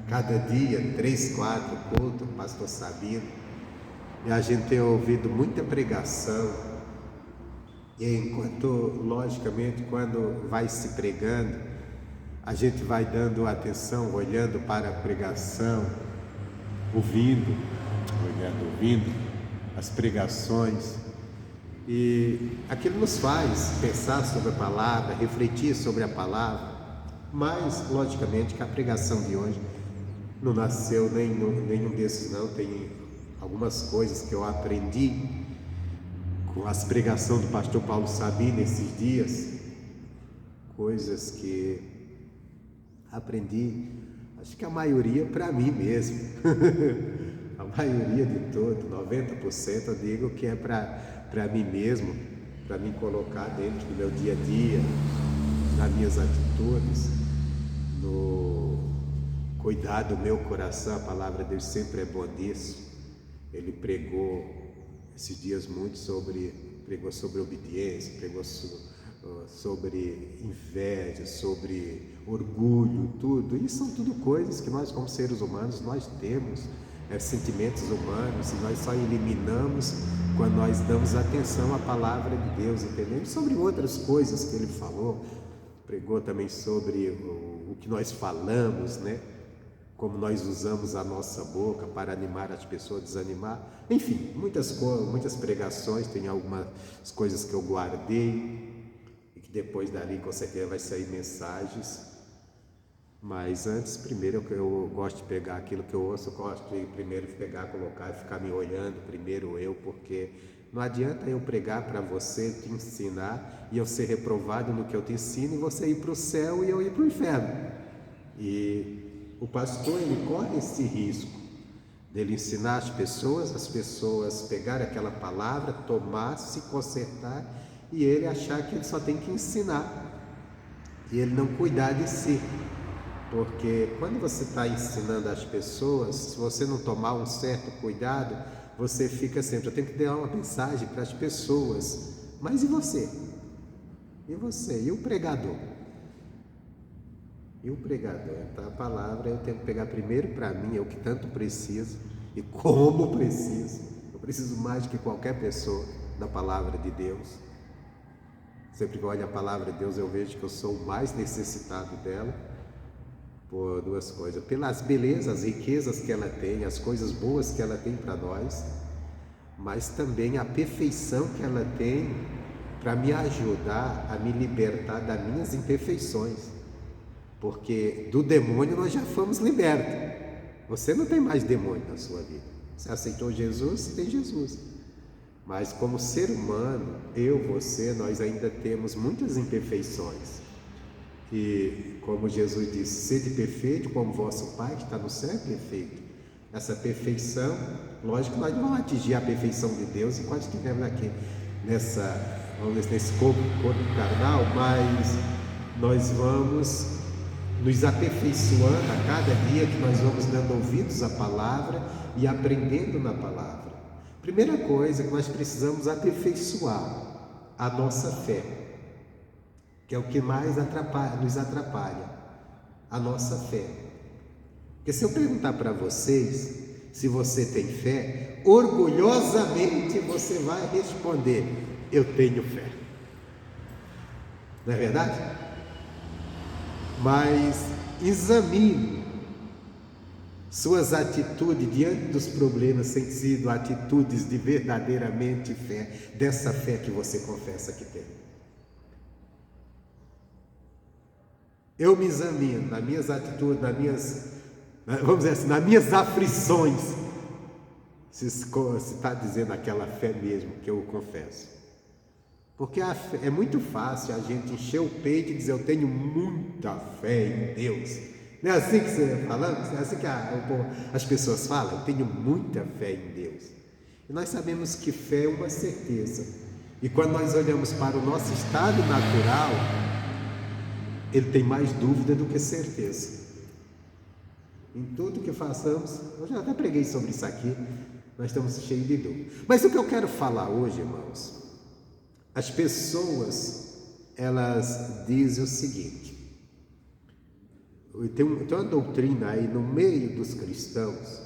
cada dia, 3, 4 cultos, pastor Sabino, e a gente tem ouvido muita pregação, e enquanto, logicamente, quando vai se pregando, a gente vai dando atenção, olhando para a pregação, ouvindo as pregações, e aquilo nos faz pensar sobre a palavra, refletir sobre a palavra, mas logicamente que a pregação de hoje não nasceu nenhum desses não. Tem algumas coisas que eu aprendi com as pregações do pastor Paulo Sabino nesses dias, coisas que aprendi, acho que a maioria para mim mesmo. A maioria de todo, 90% eu digo que é para mim mesmo, para me colocar dentro do meu dia a dia, nas minhas atitudes, no cuidar do meu coração. A palavra de Deus sempre é boa disso. Ele pregou esses dias muito pregou sobre obediência, pregou sobre inveja, sobre orgulho, tudo. E são tudo coisas que nós, como seres humanos, nós temos, sentimentos humanos, e nós só eliminamos quando nós damos atenção à palavra de Deus, entendeu? Sobre outras coisas que ele falou, pregou também sobre o que nós falamos, né? Como nós usamos a nossa boca para animar as pessoas, desanimar. Enfim, muitas pregações. Tem algumas coisas que eu guardei e que depois dali com certeza vai sair mensagens. Mas antes, primeiro eu gosto de pegar aquilo que eu ouço, eu gosto de primeiro pegar, colocar e ficar me olhando, primeiro eu, porque não adianta eu pregar para você, te ensinar, e eu ser reprovado no que eu te ensino, e você ir para o céu e eu ir para o inferno. E o pastor, ele corre esse risco dele ensinar as pessoas pegar aquela palavra, tomar, se consertar, e ele achar que ele só tem que ensinar, e ele não cuidar de si. Porque quando você está ensinando as pessoas, se você não tomar um certo cuidado, você fica sempre, eu tenho que dar uma mensagem para as pessoas, mas e você? E você? E o pregador? E o pregador? Então a palavra eu tenho que pegar primeiro para mim, é o que tanto preciso, e como preciso. Eu preciso mais do que qualquer pessoa da palavra de Deus. Sempre que eu olho a palavra de Deus, eu vejo que eu sou o mais necessitado dela, por duas coisas: pelas belezas, as riquezas que ela tem, as coisas boas que ela tem para nós, mas também a perfeição que ela tem para me ajudar a me libertar das minhas imperfeições, porque do demônio nós já fomos libertos. Você não tem mais demônio na sua vida. Você aceitou Jesus, tem Jesus. Mas como ser humano, você, nós ainda temos muitas imperfeições. E como Jesus disse, sede perfeito como vosso Pai que está no céu é perfeito. Essa perfeição, lógico que nós não vamos atingir a perfeição de Deus enquanto estivermos aqui nesse corpo carnal, mas nós vamos nos aperfeiçoando a cada dia que nós vamos dando ouvidos à palavra e aprendendo na palavra. Primeira coisa que nós precisamos aperfeiçoar a nossa fé, que é o que mais nos atrapalha, a nossa fé. Porque se eu perguntar para vocês se você tem fé, orgulhosamente você vai responder: eu tenho fé. Não é verdade? Mas examine suas atitudes diante dos problemas, têm sido atitudes de verdadeiramente fé, dessa fé que você confessa que tem. Eu me examino nas minhas atitudes, vamos dizer assim, nas minhas aflições, se está dizendo aquela fé mesmo que eu confesso. Porque é muito fácil a gente encher o peito e dizer: eu tenho muita fé em Deus. Não é assim que você está falando? Não é assim que as pessoas falam? Eu tenho muita fé em Deus. E nós sabemos que fé é uma certeza. E quando nós olhamos para o nosso estado natural, ele tem mais dúvida do que certeza. Em tudo que façamos, eu já até preguei sobre isso aqui, nós estamos cheios de dúvida. Mas o que eu quero falar hoje, irmãos, as pessoas, elas dizem o seguinte: Tem uma doutrina aí no meio dos cristãos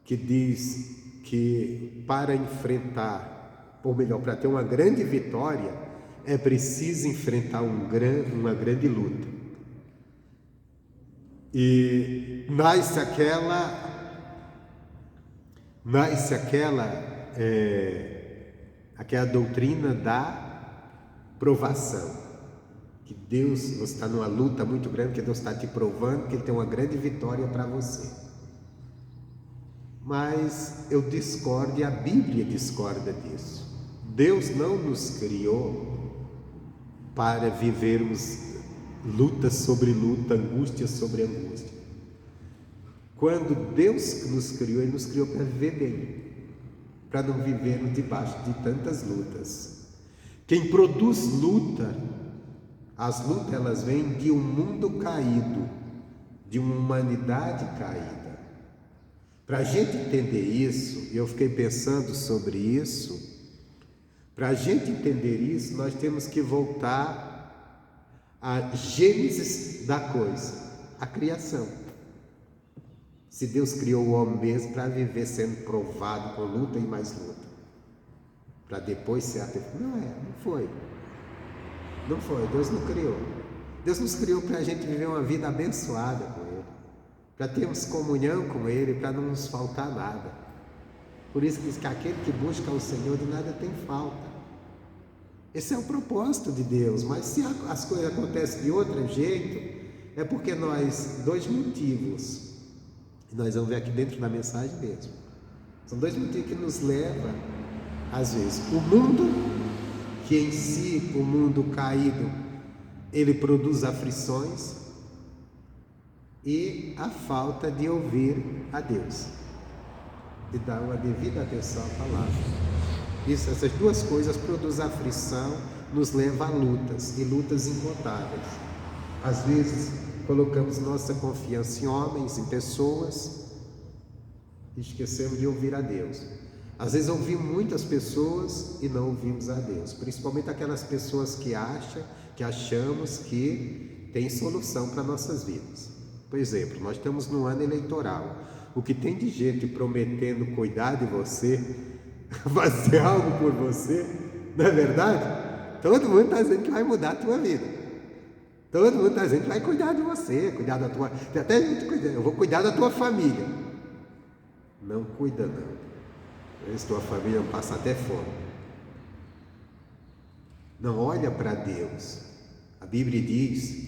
que diz que para enfrentar, ou melhor, para ter uma grande vitória, é preciso enfrentar uma grande luta. E nasce aquela doutrina da provação. Que Deus, você está numa luta muito grande, que Deus está te provando que Ele tem uma grande vitória para você. Mas eu discordo e a Bíblia discorda disso. Deus não nos criou para vivermos luta sobre luta, angústia sobre angústia. Quando Deus nos criou, Ele nos criou para viver bem, para não vivermos debaixo de tantas lutas. Quem produz luta, as lutas elas vêm de um mundo caído, de uma humanidade caída. Para a gente entender isso, e eu fiquei pensando sobre isso, para a gente entender isso, nós temos que voltar à gênese da coisa, a criação. Se Deus criou o homem mesmo para viver sendo provado com luta e mais luta, para depois ser aperfeiçoado. Não foi. Não foi, Deus não criou. Deus nos criou para a gente viver uma vida abençoada com Ele, para termos comunhão com Ele, para não nos faltar nada. Por isso diz que aquele que busca o Senhor de nada tem falta. Esse é o propósito de Deus, mas se as coisas acontecem de outro jeito, é porque dois motivos, e nós vamos ver aqui dentro da mensagem mesmo, são dois motivos que nos levam, às vezes, o mundo, que em si, o mundo caído, ele produz aflições, e a falta de ouvir a Deus, de dar uma devida atenção à palavra. Essas duas coisas produzem aflição, nos levam a lutas, e lutas incontáveis. Às vezes, colocamos nossa confiança em homens, em pessoas, e esquecemos de ouvir a Deus. Às vezes ouvimos muitas pessoas e não ouvimos a Deus, principalmente aquelas pessoas que achamos que tem solução para nossas vidas. Por exemplo, nós estamos no ano eleitoral. O que tem de gente prometendo cuidar de você, fazer algo por você, não é verdade? Todo mundo está dizendo que vai mudar a tua vida. Todo mundo está dizendo que vai cuidar de você, cuidar da tua... Tem até gente cuidando, eu vou cuidar da tua família. Não cuida não. Se tua família não passa até fome. Não olha para Deus. A Bíblia diz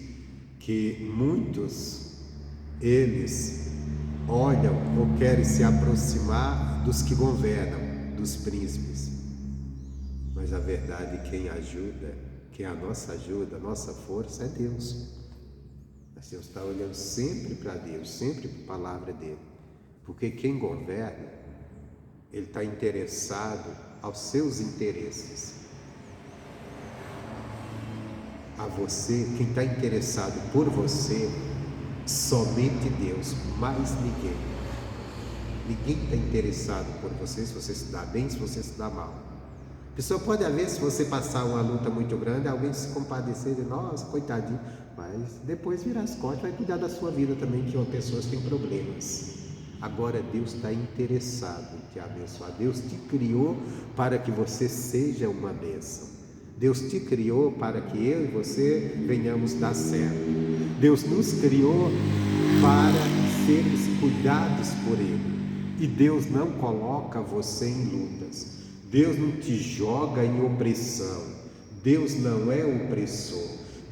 que muitos, eles olham ou querem se aproximar dos que governam, dos príncipes. Mas a verdade, quem ajuda, quem é a nossa ajuda, a nossa força é Deus. Nós temos que estar olhando sempre para Deus, sempre para a palavra dele. Porque quem governa, ele está interessado aos seus interesses. A você, quem está interessado por você, somente Deus, mais ninguém. Ninguém está interessado por você, se você se dá bem, se você se dá mal. A pessoa pode haver, se você passar uma luta muito grande, alguém se compadecer de, nossa, coitadinho, mas depois virar as costas, vai cuidar da sua vida também, que pessoas têm problemas. Agora Deus está interessado em te abençoar. Deus te criou para que você seja uma bênção. Deus te criou para que eu e você venhamos dar certo. Deus nos criou para sermos cuidados por Ele. E Deus não coloca você em lutas. Deus não te joga em opressão. Deus não é opressor.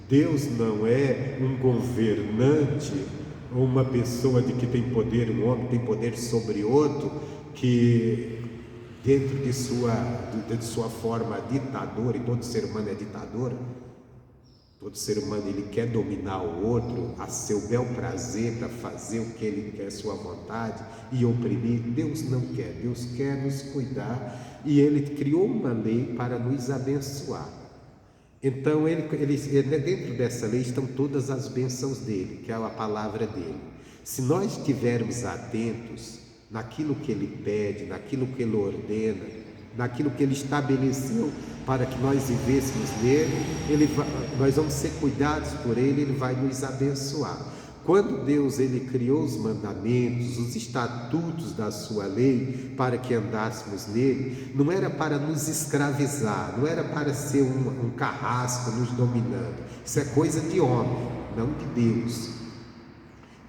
Deus não é um governante, uma pessoa de que tem poder, um homem tem poder sobre outro, que dentro de sua forma ditadora, e todo ser humano é ditador, todo ser humano ele quer dominar o outro a seu bel prazer, para fazer o que ele quer, sua vontade, e oprimir. Deus não quer, Deus quer nos cuidar, e Ele criou uma lei para nos abençoar. Então, dentro dessa lei estão todas as bênçãos dele, que é a palavra dele. Se nós estivermos atentos naquilo que ele pede, naquilo que ele ordena, naquilo que ele estabeleceu para que nós vivêssemos nele, nós vamos ser cuidados por ele, ele vai nos abençoar. quando Deus ele criou os mandamentos, os estatutos da sua lei para que andássemos nele, não era para nos escravizar, não era para ser um carrasco nos dominando. Isso é coisa de homem, não de Deus.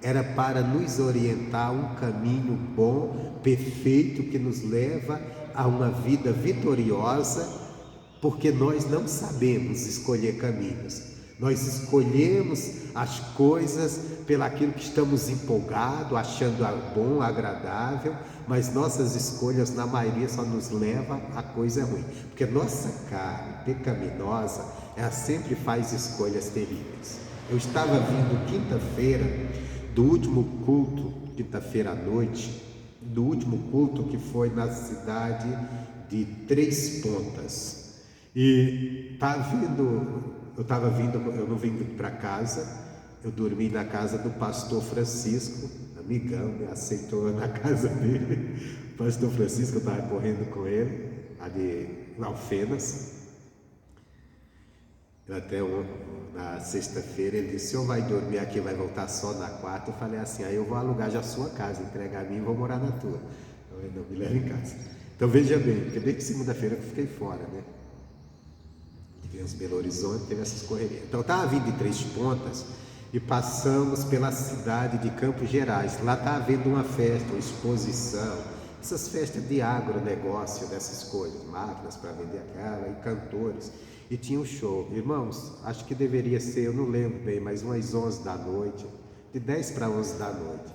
Era para nos orientar a um caminho bom, perfeito, que nos leva a uma vida vitoriosa, porque nós não sabemos escolher caminhos. Nós escolhemos as coisas pelaquilo que estamos empolgados, achando bom, agradável, mas nossas escolhas, na maioria, só nos levam a coisa ruim. Porque nossa carne pecaminosa, ela sempre faz escolhas terríveis. Eu estava vindo quinta-feira do último culto, quinta-feira à noite, do último culto que foi na cidade de Três Pontas. E eu não vim para casa, eu dormi na casa do pastor Francisco, amigão, me aceitou na casa dele. O pastor Francisco, eu estava correndo com ele, ali em Alfenas. Até na sexta-feira ele disse: o senhor vai dormir aqui, vai voltar só na quarta? Eu falei assim: aí eu vou alugar já a sua casa, entregar a mim e vou morar na tua. Eu não me leva em casa. Então veja bem, porque desde segunda-feira eu fiquei fora, né? Tivemos Belo Horizonte, teve essas correrias. Então eu estava vindo de Três Pontas e passamos pela cidade de Campos Gerais. Lá está havendo uma festa, uma exposição, essas festas de agronegócio, dessas coisas, máquinas para vender aquela e cantores. E tinha um show, irmãos, acho que deveria ser, eu não lembro bem, mas umas 11 da noite, de 10 para 11 da noite.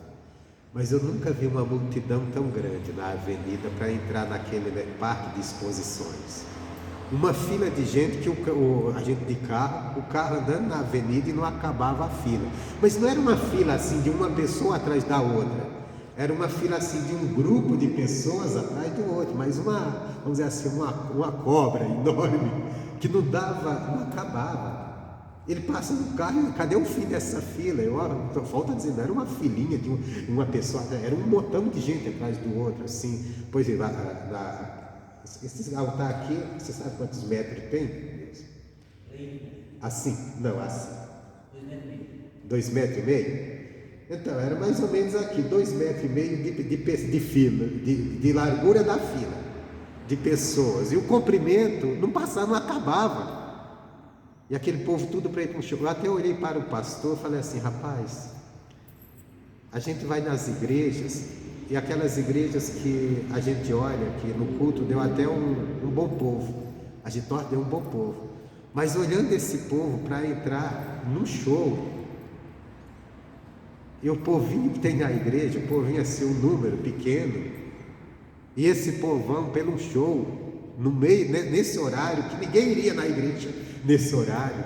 Mas eu nunca vi uma multidão tão grande na avenida para entrar naquele parque de exposições. Uma fila de gente, que a gente de carro, o carro andando na avenida e não acabava a fila. Mas não era uma fila assim de uma pessoa atrás da outra. Era uma fila assim de um grupo de pessoas atrás do outro, mas vamos dizer assim, uma cobra enorme, que não acabava. Ele passa no carro, cadê o fim dessa fila? Falta dizer, não era uma filinha de uma pessoa, era um montão de gente atrás do outro, assim. Pois é, esse altar aqui, você sabe quantos metros tem? Assim, não, assim. 2,5 metros? Então, era mais ou menos aqui, 2,5 metros de fila, de largura da fila, de pessoas. E o comprimento, não passava, não acabava. E aquele povo tudo para ir para um show. Eu até olhei para o pastor e falei assim: rapaz, a gente vai nas igrejas, e aquelas igrejas que a gente olha, que no culto deu até um bom povo. A gente deu um bom povo. Mas olhando esse povo para entrar no show, e o povinho que tem na igreja, o povinho assim, um número pequeno, e esse povão pelo show, no meio, nesse horário, que ninguém iria na igreja nesse horário,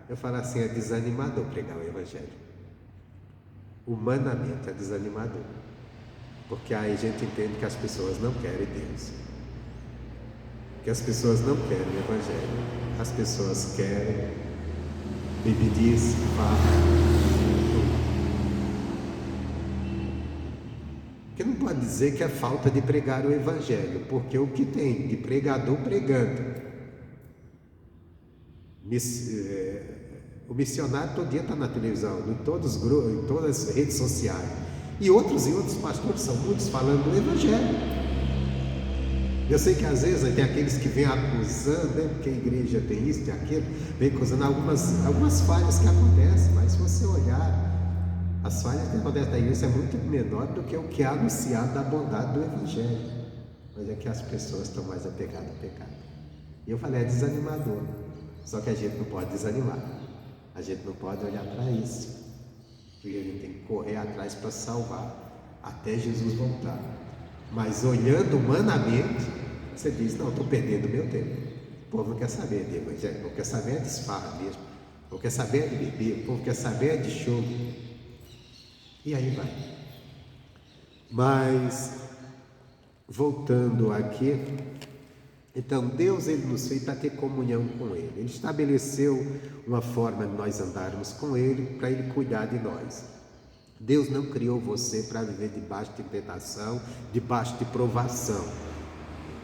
eu falo assim: é desanimador pregar o evangelho. Humanamente é desanimador, porque aí a gente entende que as pessoas não querem Deus, que as pessoas não querem o evangelho, as pessoas querem bebedice, farra. Que não pode dizer que é falta de pregar o evangelho, porque o que tem de pregador pregando, o missionário todo dia está na televisão, em todas as redes sociais, e outros pastores, são muitos, falando do evangelho. Eu sei que às vezes tem aqueles que vêm acusando, né, porque a igreja tem isso, tem aquilo, vem acusando algumas falhas que acontecem, mas se você olhar, as falhas que acontecem na igreja é muito menor do que o que é anunciado da bondade do evangelho. Mas é que as pessoas estão mais apegadas ao pecado. E eu falei, é desanimador. Só que a gente não pode desanimar. A gente não pode olhar para isso. Porque a gente tem que correr atrás para salvar até Jesus voltar. Mas olhando humanamente, você diz: não, estou perdendo meu tempo. O povo não quer saber de evangelho, não quer saber de esfarra mesmo, não quer saber de beber, o povo quer saber de show. E aí vai. Mas, voltando aqui, então Deus ele nos fez para ter comunhão com Ele. Ele estabeleceu uma forma de nós andarmos com Ele, para Ele cuidar de nós. Deus não criou você para viver debaixo de tentação, debaixo de provação.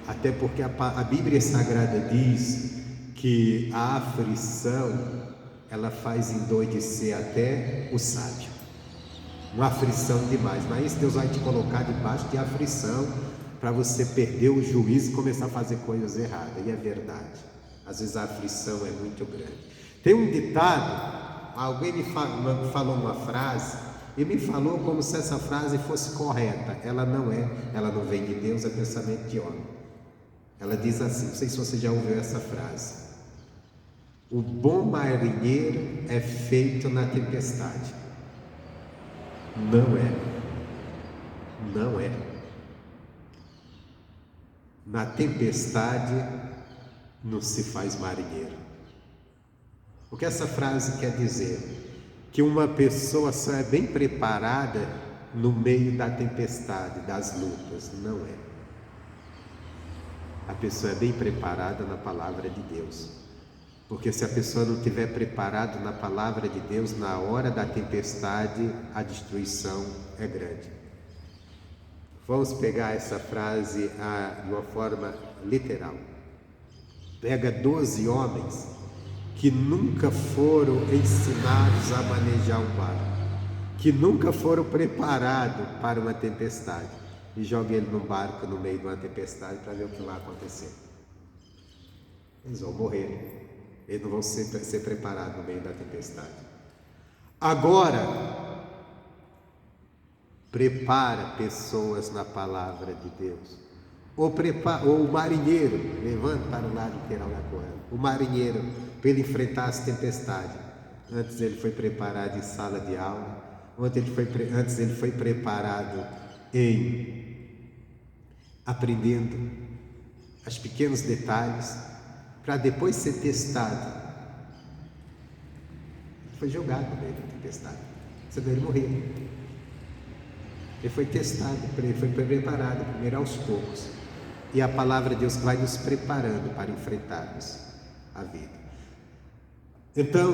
Até porque a Bíblia Sagrada diz que a aflição, ela faz endoidecer até o sábio. uma aflição demais. Mas Deus vai te colocar debaixo de aflição para você perder o juízo e começar a fazer coisas erradas. E é verdade. Às vezes a aflição é muito grande. Tem um ditado, alguém me falou uma frase e me falou como se essa frase fosse correta. Ela não é, ela não vem de Deus, é pensamento de homem. Ela diz assim, não sei se você já ouviu essa frase: o bom marinheiro é feito na tempestade. Não é. Não é. Na tempestade não se faz marinheiro. O que essa frase quer dizer? Que uma pessoa só é bem preparada no meio da tempestade, das lutas. Não é. A pessoa é bem preparada na palavra de Deus. Porque se a pessoa não estiver preparada na palavra de Deus, na hora da tempestade, a destruição é grande. Vamos pegar essa frase de uma forma literal. Pega 12 homens que nunca foram ensinados a manejar um barco, que nunca foram preparados para uma tempestade, e joga ele num barco no meio de uma tempestade para ver o que vai acontecer. Eles vão morrer. Eles não vão ser preparados no meio da tempestade. Agora, prepara pessoas na palavra de Deus. Ou o marinheiro, levanta para o lado literal da coisa. O marinheiro, para ele enfrentar as tempestades. Antes ele foi preparado em sala de aula. Antes ele foi preparado em aprendendo os pequenos detalhes, para depois ser testado. Ele foi jogado no meio da tempestade, senão ele morreu. Ele foi testado, ele foi preparado primeiro aos poucos. E a palavra de Deus vai nos preparando para enfrentarmos a vida. Então,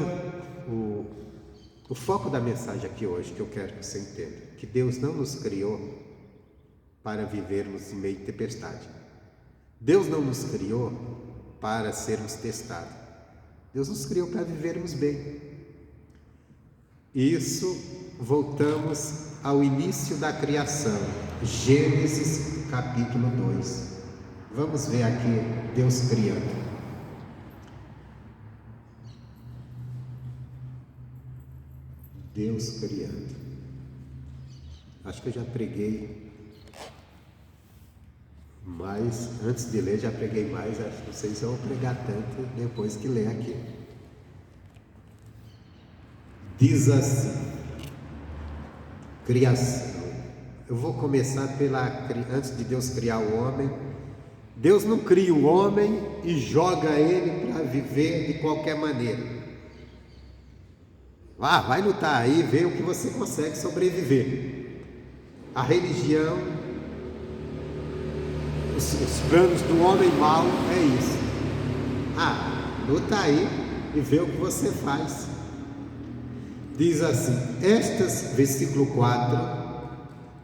o foco da mensagem aqui hoje, que eu quero que você entenda, que Deus não nos criou para vivermos em meio de tempestade. Deus não nos criou para sermos testados. Deus nos criou para vivermos bem. Isso, voltamos ao início da criação, Gênesis capítulo 2. Vamos ver aqui Deus criando. Deus criando. Acho que eu já preguei mais, antes de ler já preguei mais, não sei se eu vou pregar tanto depois que ler aqui. Diz assim, criação. Eu vou começar antes de Deus criar o homem. Deus não cria o homem e joga ele para viver de qualquer maneira. Vai lutar aí, vê o que você consegue sobreviver. A religião, os planos do homem mau é isso. Luta aí e vê o que você faz. Diz assim, versículo 4,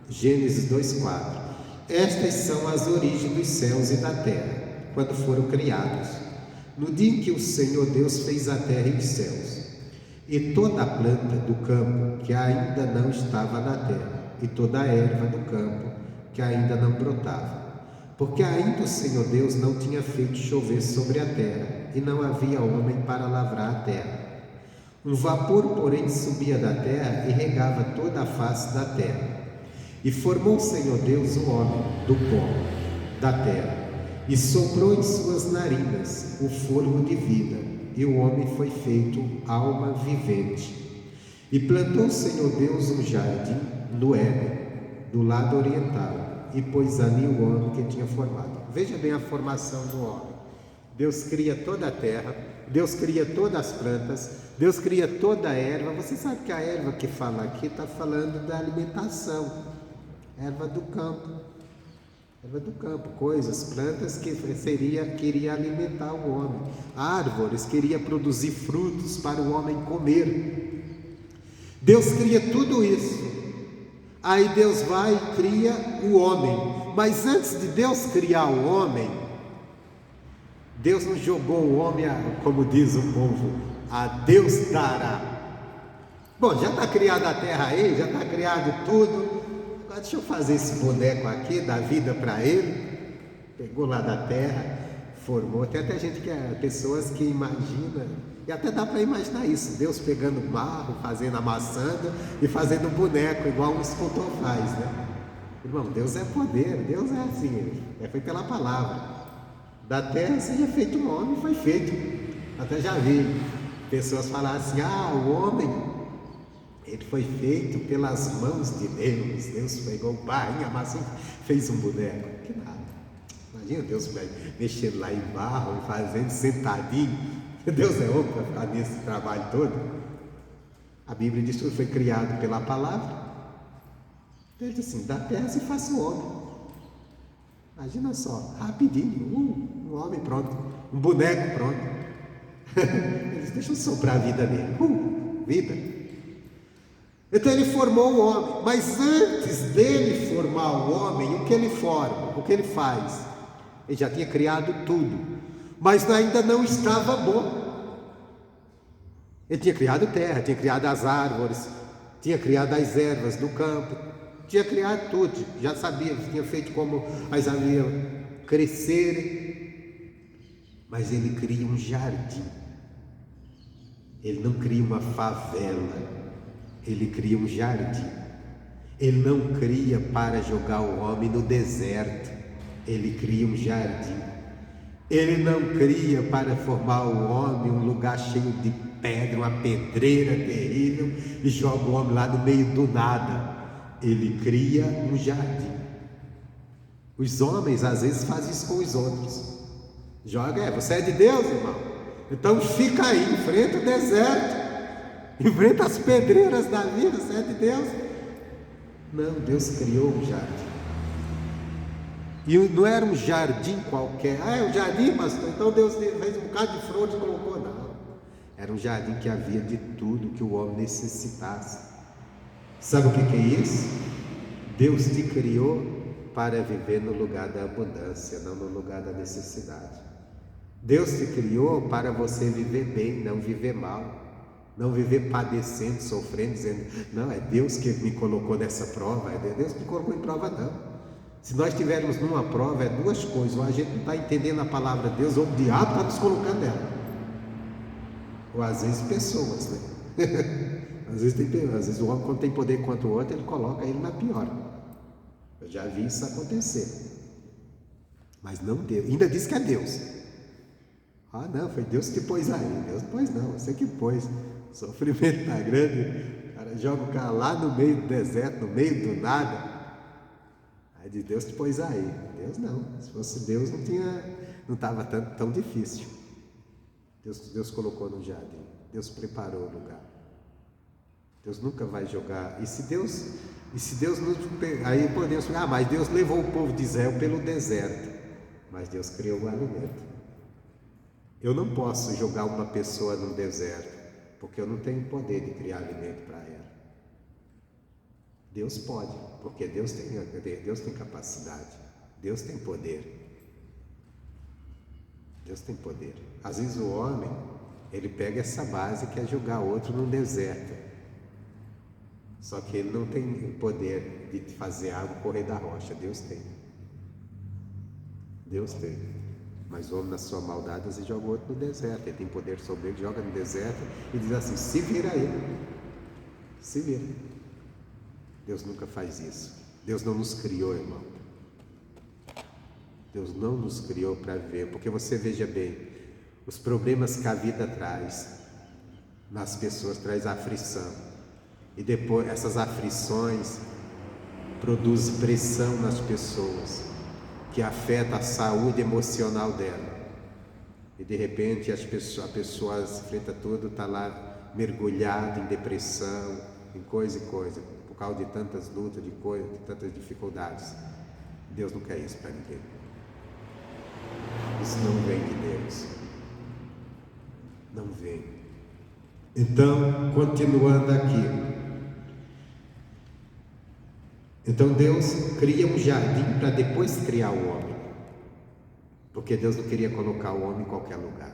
Gênesis 2:4. Estas são as origens dos céus e da terra, quando foram criados, no dia em que o Senhor Deus fez a terra e os céus, e toda a planta do campo que ainda não estava na terra, e toda a erva do campo que ainda não brotava, porque ainda o Senhor Deus não tinha feito chover sobre a terra, e não havia homem para lavrar a terra. Um vapor, porém, subia da terra e regava toda a face da terra. E formou o Senhor Deus o homem do pó da terra, e soprou em suas narinas o fôlego de vida, e o homem foi feito alma vivente. E plantou o Senhor Deus um jardim no Éden, do lado oriental, e pôs ali o homem que tinha formado. Veja bem a formação do homem. Deus cria toda a terra, Deus cria todas as plantas, Deus cria toda a erva. Você sabe que a erva que fala aqui está falando da alimentação, erva do campo, coisas, plantas que queria alimentar o homem, árvores, queria produzir frutos para o homem comer. Deus cria tudo isso. Aí Deus vai e cria o homem. Mas antes de Deus criar o homem, Deus não jogou o homem, como diz o povo, a Deus dará. Bom, já está criada a terra aí, já está criado tudo. Agora deixa eu fazer esse boneco aqui, dar vida para ele. Pegou lá da terra, formou. Tem até gente pessoas que imaginam, e até dá para imaginar isso: Deus pegando barro, fazendo, amassando e fazendo boneco, igual um escultor faz, né? Irmão, Deus é poder, Deus é assim, é feito pela palavra. Da terra seja feito um homem, foi feito. Até já vi pessoas falar assim: o homem, ele foi feito pelas mãos de Deus. Deus pegou o barro, amassou, fez um boneco. Que nada. Imagina Deus mexendo lá em barro e fazendo sentadinho. Deus é homem para ficar nesse trabalho todo. A Bíblia diz que foi criado pela palavra. Ele diz assim: da terra se faça o homem. Imagina só, rapidinho, um homem pronto, um boneco pronto. Ele diz: deixa eu soprar a vida nele. Vida. Então ele formou o homem, mas antes dele formar o homem, o que ele forma, o que ele faz? Ele já tinha criado tudo, mas ainda não estava bom. Ele tinha criado terra, tinha criado as árvores, tinha criado as ervas do campo, tinha criado tudo, já sabia, tinha feito como as árvores crescerem, mas ele cria um jardim. Ele não cria uma favela, ele cria um jardim. Ele não cria para jogar o homem no deserto, ele cria um jardim. Ele não cria para formar o homem um lugar cheio de pedra, uma pedreira terrível, e joga o homem lá no meio do nada. Ele cria um jardim. Os homens às vezes fazem isso com os outros. Joga, você é de Deus, irmão, então fica aí, enfrenta o deserto, enfrenta as pedreiras da vida, você é de Deus. Não, Deus criou um jardim. E não era um jardim qualquer. É um jardim, pastor, então Deus fez um bocado de flores e colocou. Não, era um jardim que havia de tudo que o homem necessitasse. Sabe o que é isso? Deus te criou para viver no lugar da abundância, não no lugar da necessidade. Deus te criou para você viver bem, não viver mal. Não viver padecendo, sofrendo, dizendo: não, é Deus que me colocou nessa prova. É Deus que me colocou em prova, não. Se nós estivermos numa prova, é duas coisas: ou a gente não está entendendo a palavra de Deus, ou o diabo está nos colocando nela. Ou às vezes pessoas, né? Às vezes o homem, quando tem poder contra o outro, ele coloca ele na pior. Eu já vi isso acontecer. Mas não Deus, ainda diz que é Deus. Não, foi Deus que pôs aí. Deus pôs não, você que pôs. O sofrimento está grande, o cara joga o cara lá no meio do deserto, no meio do nada. Aí diz: Deus te pôs aí. Deus não, se fosse Deus não estava tão difícil. Deus colocou no jardim, Deus preparou o lugar. Deus nunca vai jogar. E se Deus nos... Aí podemos falar: mas Deus levou o povo de Israel pelo deserto. Mas Deus criou o alimento. Eu não posso jogar uma pessoa no deserto, porque eu não tenho poder de criar alimento para ela. Deus pode, porque Deus tem capacidade, Deus tem poder. Deus tem poder. Às vezes o homem, ele pega essa base que é jogar outro no deserto. Só que ele não tem o poder de fazer água correr da rocha. Deus tem. Deus tem. Mas o homem, na sua maldade, ele joga o outro no deserto. Ele tem poder sobre ele, joga no deserto e diz assim: se vira aí. Se vira. Deus nunca faz isso. Deus não nos criou, irmão. Deus não nos criou para viver. Porque você veja bem, os problemas que a vida traz nas pessoas traz aflição. E depois essas aflições produzem pressão nas pessoas, que afeta a saúde emocional dela. E de repente a pessoa enfrenta tudo, está lá mergulhada em depressão, em coisa e coisa, por causa de tantas lutas, de tantas dificuldades. Deus não quer isso para ninguém. Isso não vem de Deus. Não vem. Então, continuando aqui. Então Deus cria um jardim para depois criar o homem, porque Deus não queria colocar o homem em qualquer lugar.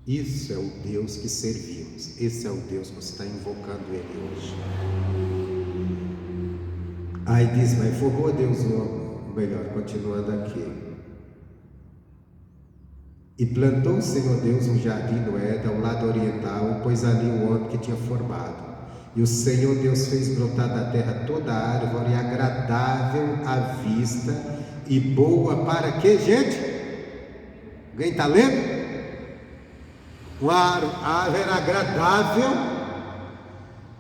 Isso é o Deus que servimos. Esse é o Deus que você está invocando Ele hoje. Aí diz, mas formou Deus o homem, melhor, continuando aqui. E plantou o Senhor Deus um jardim no Éden, ao lado oriental, e pôs ali o homem que tinha formado. E o Senhor Deus fez brotar da terra toda a árvore agradável à vista e boa para quê, gente? Alguém está lendo? Uma árvore era agradável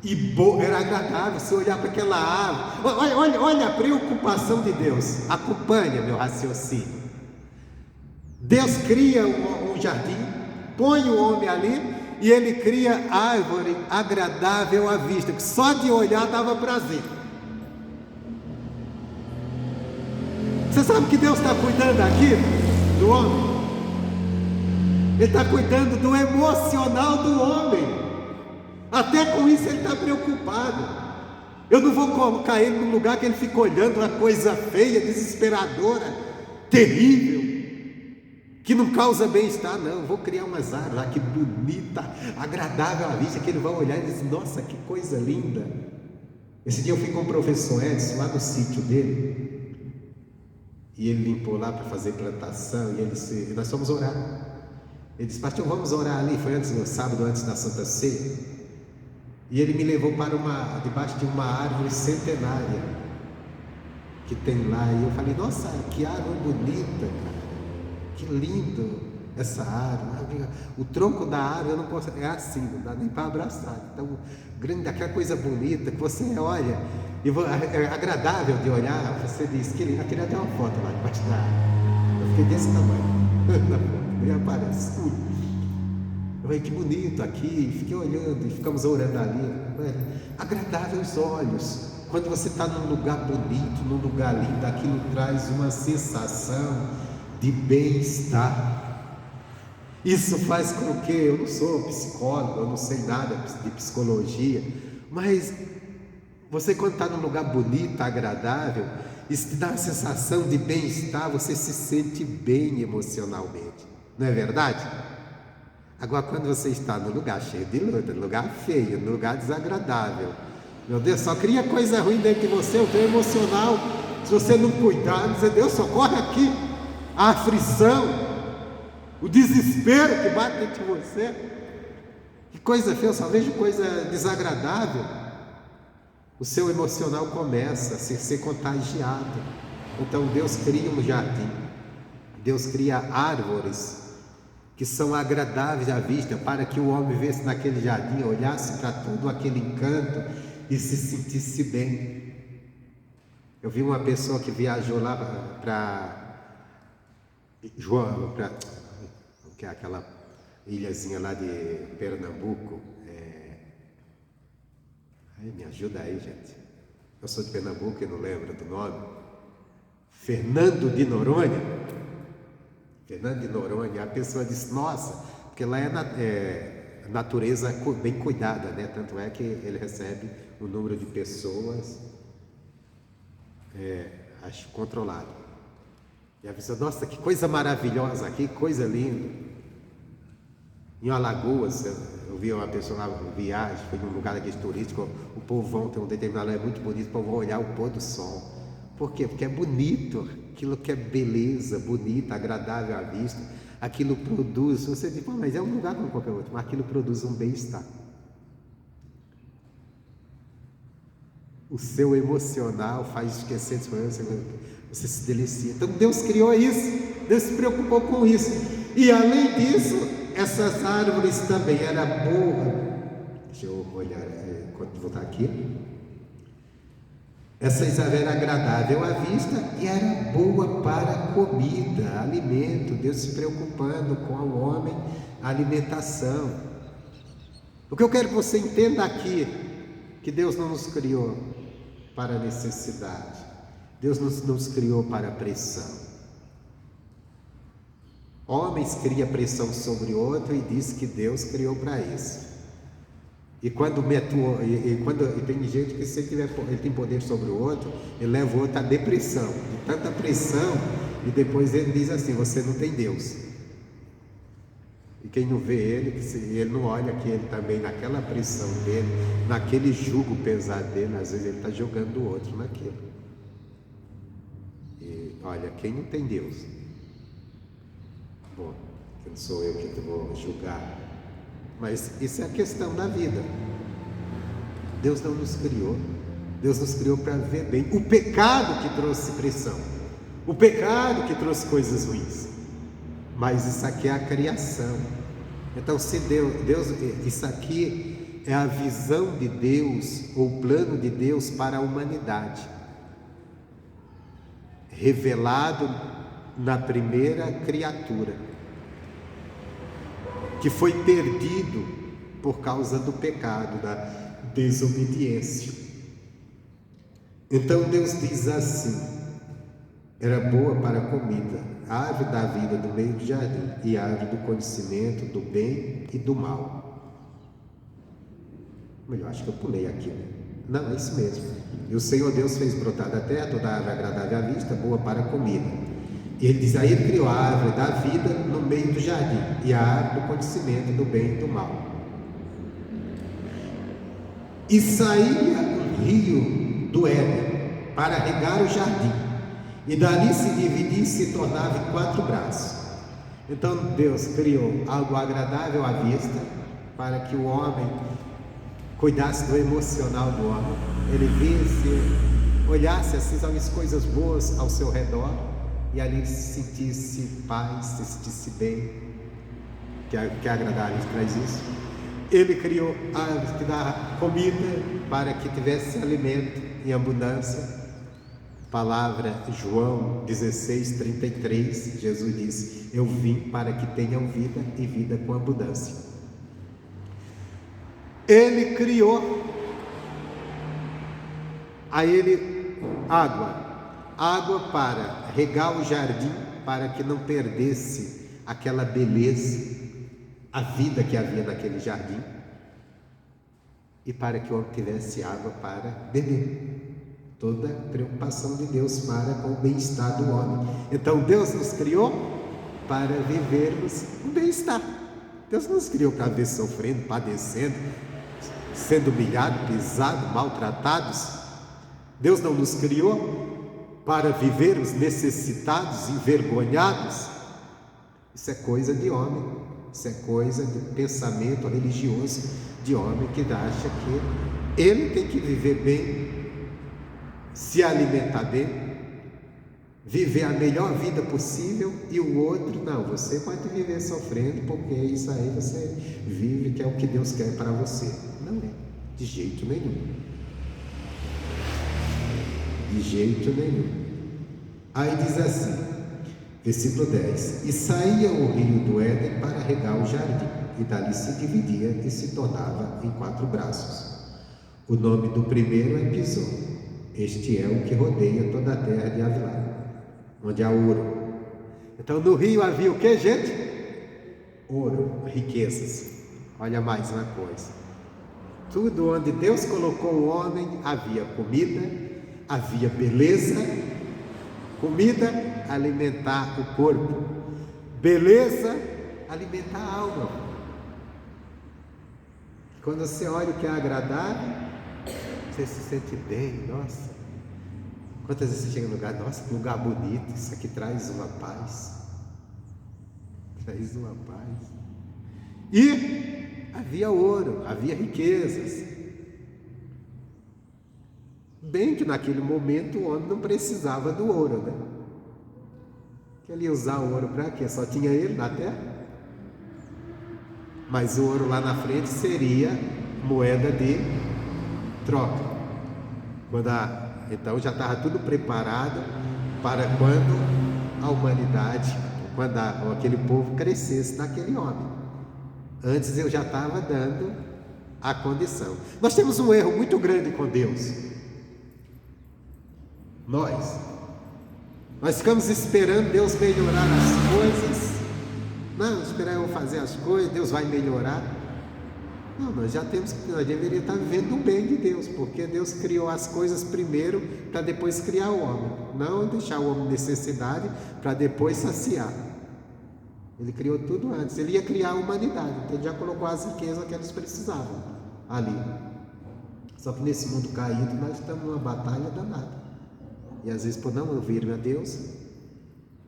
e boa, era agradável. Se olhar para aquela árvore, olha a preocupação de Deus. Acompanha meu raciocínio. Deus cria um jardim, põe o homem ali e Ele cria árvore agradável à vista, que só de olhar dava prazer. Você sabe que Deus está cuidando aqui do homem? Ele está cuidando do emocional do homem. Até com isso Ele está preocupado. Eu não vou colocar ele num lugar que ele fica olhando uma coisa feia, desesperadora, terrível, que não causa bem-estar. Não, eu vou criar umas árvores, que bonita, agradável à vista, que ele vai olhar e dizer, nossa, que coisa linda. Esse dia eu fui com o professor Edson lá no sítio dele, e ele limpou lá para fazer plantação, e nós fomos orar. Ele disse, pastor, vamos orar ali. Foi no sábado, antes da Santa Ceia. E ele me levou para debaixo de uma árvore centenária que tem lá. E eu falei, nossa, que árvore bonita, cara. Que lindo essa árvore. O tronco da árvore eu não posso, é assim, não dá nem para abraçar. Então, grande, aquela coisa bonita que você olha, é agradável de olhar. Você diz, queria até uma foto lá debaixo da árvore. Eu fiquei desse tamanho. E aparece. Eu falei, que bonito aqui. Fiquei olhando e ficamos orando ali. Agradável aos olhos. Quando você está num lugar bonito, num lugar lindo, aquilo traz uma sensação de bem-estar. Isso faz com que, eu não sou psicólogo, eu não sei nada de psicologia, mas você, quando está num lugar bonito, agradável, isso te dá uma sensação de bem-estar, você se sente bem emocionalmente, não é verdade? Agora, quando você está num lugar cheio de luta, num lugar feio, num lugar desagradável, meu Deus, só cria coisa ruim dentro de você, o teu emocional, se você não cuidar, dizer, Deus, socorre aqui, a aflição, o desespero que bate dentro de você, que coisa feia, eu só vejo coisa desagradável. O seu emocional começa a ser contagiado. Então Deus cria um jardim, Deus cria árvores que são agradáveis à vista, para que o homem viesse naquele jardim, olhasse para todo aquele encanto e se sentisse bem. Eu vi uma pessoa que viajou lá para que é aquela ilhazinha lá de Pernambuco. Me ajuda aí, gente. Eu sou de Pernambuco e não lembro do nome. Fernando de Noronha. Fernando de Noronha. A pessoa disse, nossa, porque lá é natureza bem cuidada, né? Tanto é que ele recebe um número de pessoas acho controlado. E a pessoa, nossa, que coisa maravilhosa aqui, que coisa linda. Em Alagoas, eu vi uma pessoa lá, viagem, foi num lugar aqui turístico, o povo tem um determinado lugar muito bonito, o povo vai olhar o pôr do sol. Por quê? Porque é bonito, aquilo que é beleza, bonita, agradável à vista, aquilo produz, você diz, mas é um lugar como qualquer outro, mas aquilo produz um bem-estar. O seu emocional faz esquecer de você se delicia. Então Deus criou isso, Deus se preocupou com isso. E além disso, essas árvores também eram boas. Deixa eu olhar, enquanto voltar aqui. Essas árvores eram agradáveis à vista e era boa para comida, alimento. Deus se preocupando com o homem, a alimentação. O que eu quero que você entenda aqui, que Deus não nos criou para a necessidade. Deus nos criou para a pressão. Homens criam pressão sobre o outro e diz que Deus criou para isso. E quando tem gente que se ele tem poder sobre o outro, ele leva o outro à depressão, de tanta pressão, e depois ele diz assim, você não tem Deus. E quem não vê ele, ele não olha que ele também, naquela pressão dele, naquele jugo pesado dele, às vezes ele está jogando o outro naquilo. E olha, quem não tem Deus? Bom, não sou eu que vou julgar, mas isso é a questão da vida. Deus não nos criou, Deus nos criou para viver bem. O pecado que trouxe pressão, o pecado que trouxe coisas ruins, mas isso aqui é a criação. Então, se Deus, isso aqui é a visão de Deus, ou o plano de Deus para a humanidade, revelado na primeira criatura, que foi perdido por causa do pecado, da desobediência. Então Deus diz assim: era boa para a comida, a árvore da vida do meio do jardim, e a árvore do conhecimento do bem e do mal. Melhor, acho que eu pulei aqui, né? Não, é isso mesmo. E o Senhor Deus fez brotar da terra toda árvore agradável à vista, boa para a comida. E ele diz: aí ele criou a árvore da vida no meio do jardim, e a árvore do conhecimento do bem e do mal. E saía um rio do Éden para regar o jardim, e dali se dividia e se tornava em 4 braços. Então Deus criou algo agradável à vista, para que o homem cuidasse do emocional do homem, ele visse, olhasse assim as coisas boas ao seu redor, e ali se sentisse paz, se sentisse bem, que é agradável, traz isso. Ele criou árvores que dá comida para que tivesse alimento em abundância. Palavra João 16:33, Jesus disse: eu vim para que tenham vida e vida com abundância. Ele criou a ele água para regar o jardim, para que não perdesse aquela beleza, a vida que havia naquele jardim, e para que o homem tivesse água para beber. Toda preocupação de Deus para com o bem-estar do homem. Então Deus nos criou para vivermos o bem-estar. Deus nos criou para viver sofrendo, padecendo, sendo humilhado, pisado, maltratados. Deus não nos criou para vivermos necessitados, envergonhados. Isso é coisa de homem, isso é coisa de pensamento religioso de homem que acha que ele tem que viver bem, se alimentar bem, viver a melhor vida possível, e o outro, não, você pode viver sofrendo, porque isso aí você vive, que é o que Deus quer para você. Não é, de jeito nenhum. De jeito nenhum. Aí diz assim, versículo 10: e saía o rio do Éden para regar o jardim, e dali se dividia e se tornava em 4 braços. O nome do primeiro é Pison. Este é o que rodeia toda a terra de Havilá, onde há ouro. Então no rio havia o que, gente? Ouro, riquezas. Olha mais uma coisa. Tudo onde Deus colocou o homem, havia comida, havia beleza. Comida, alimentar o corpo. Beleza, alimentar a alma. Quando você olha o que é agradável, você se sente bem. Nossa, quantas vezes você chega no lugar, nossa, que lugar bonito, isso aqui traz uma paz, traz uma paz. E havia ouro, havia riquezas. Bem que naquele momento o homem não precisava do ouro, né? Que ele ia usar o ouro para quê? Só tinha ele na terra. Mas o ouro lá na frente seria moeda de troca. Então já estava tudo preparado para quando a humanidade, quando aquele povo crescesse naquele homem. Antes eu já estava dando a condição. Nós temos um erro muito grande com Deus. Nós ficamos esperando Deus melhorar as coisas. Não, esperar eu fazer as coisas, Deus vai melhorar. Não, nós deveríamos estar vivendo o bem de Deus, porque Deus criou as coisas primeiro para depois criar o homem, não deixar o homem necessidade para depois saciar. Ele criou tudo antes. Ele ia criar a humanidade, então ele já colocou as riquezas que eles precisavam ali. Só que nesse mundo caído nós estamos numa batalha danada. E às vezes, por não ouvir a Deus,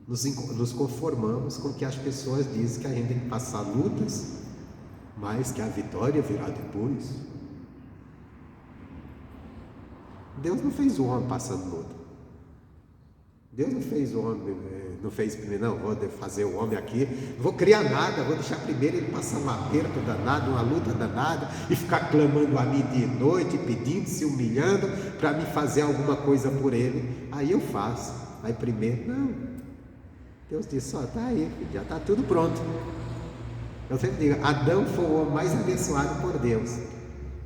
nos conformamos com o que as pessoas dizem, que a gente tem que passar lutas, mas que a vitória virá depois. Deus não fez o homem passando luta. Deus não fez o homem, não fez primeiro, não, vou fazer o homem aqui, não vou criar nada, vou deixar primeiro ele passar um aperto danado, uma luta danada, e ficar clamando a mim de noite, pedindo, se humilhando, para me fazer alguma coisa por ele. Aí eu faço. Aí primeiro, não. Deus disse, ó, tá aí, filho, já está tudo pronto. Eu sempre digo, Adão foi o homem mais abençoado por Deus.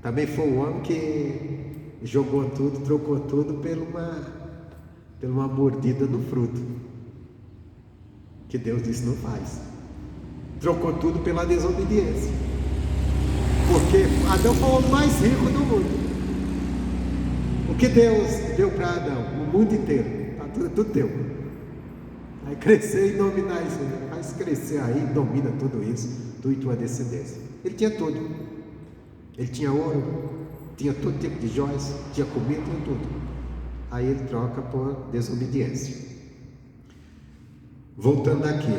Também foi o homem que jogou tudo, trocou tudo por uma mordida no fruto, que Deus disse não faz. Trocou tudo pela desobediência, porque Adão foi o homem mais rico do mundo. O que Deus deu para Adão? O mundo inteiro, tá tudo teu. Aí crescer e dominar isso, faz crescer aí, domina tudo isso, tu e tua descendência. Ele tinha tudo, ele tinha ouro, tinha todo tipo de joias, tinha comida, tinha tudo. Aí ele troca por desobediência. Voltando aqui,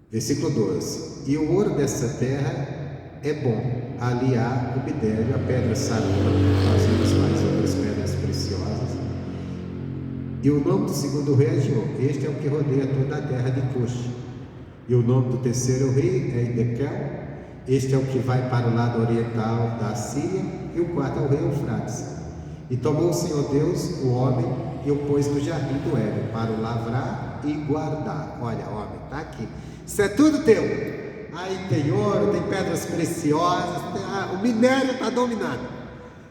versículo 12: e o ouro dessa terra é bom, ali há o bidélio, a pedra sarona, as mais outras pedras preciosas. E o nome do segundo rei é Gihon, este é o que rodeia toda a terra de Cush. E o nome do terceiro rei é Edequel, este é o que vai para o lado oriental da Síria, e o quarto é o rei Eufrates. E tomou o Senhor Deus o homem e o pôs no jardim do Éden, para o lavrar e guardar. Olha, homem, está aqui, isso é tudo teu. Aí tem ouro, tem pedras preciosas, o minério está dominado,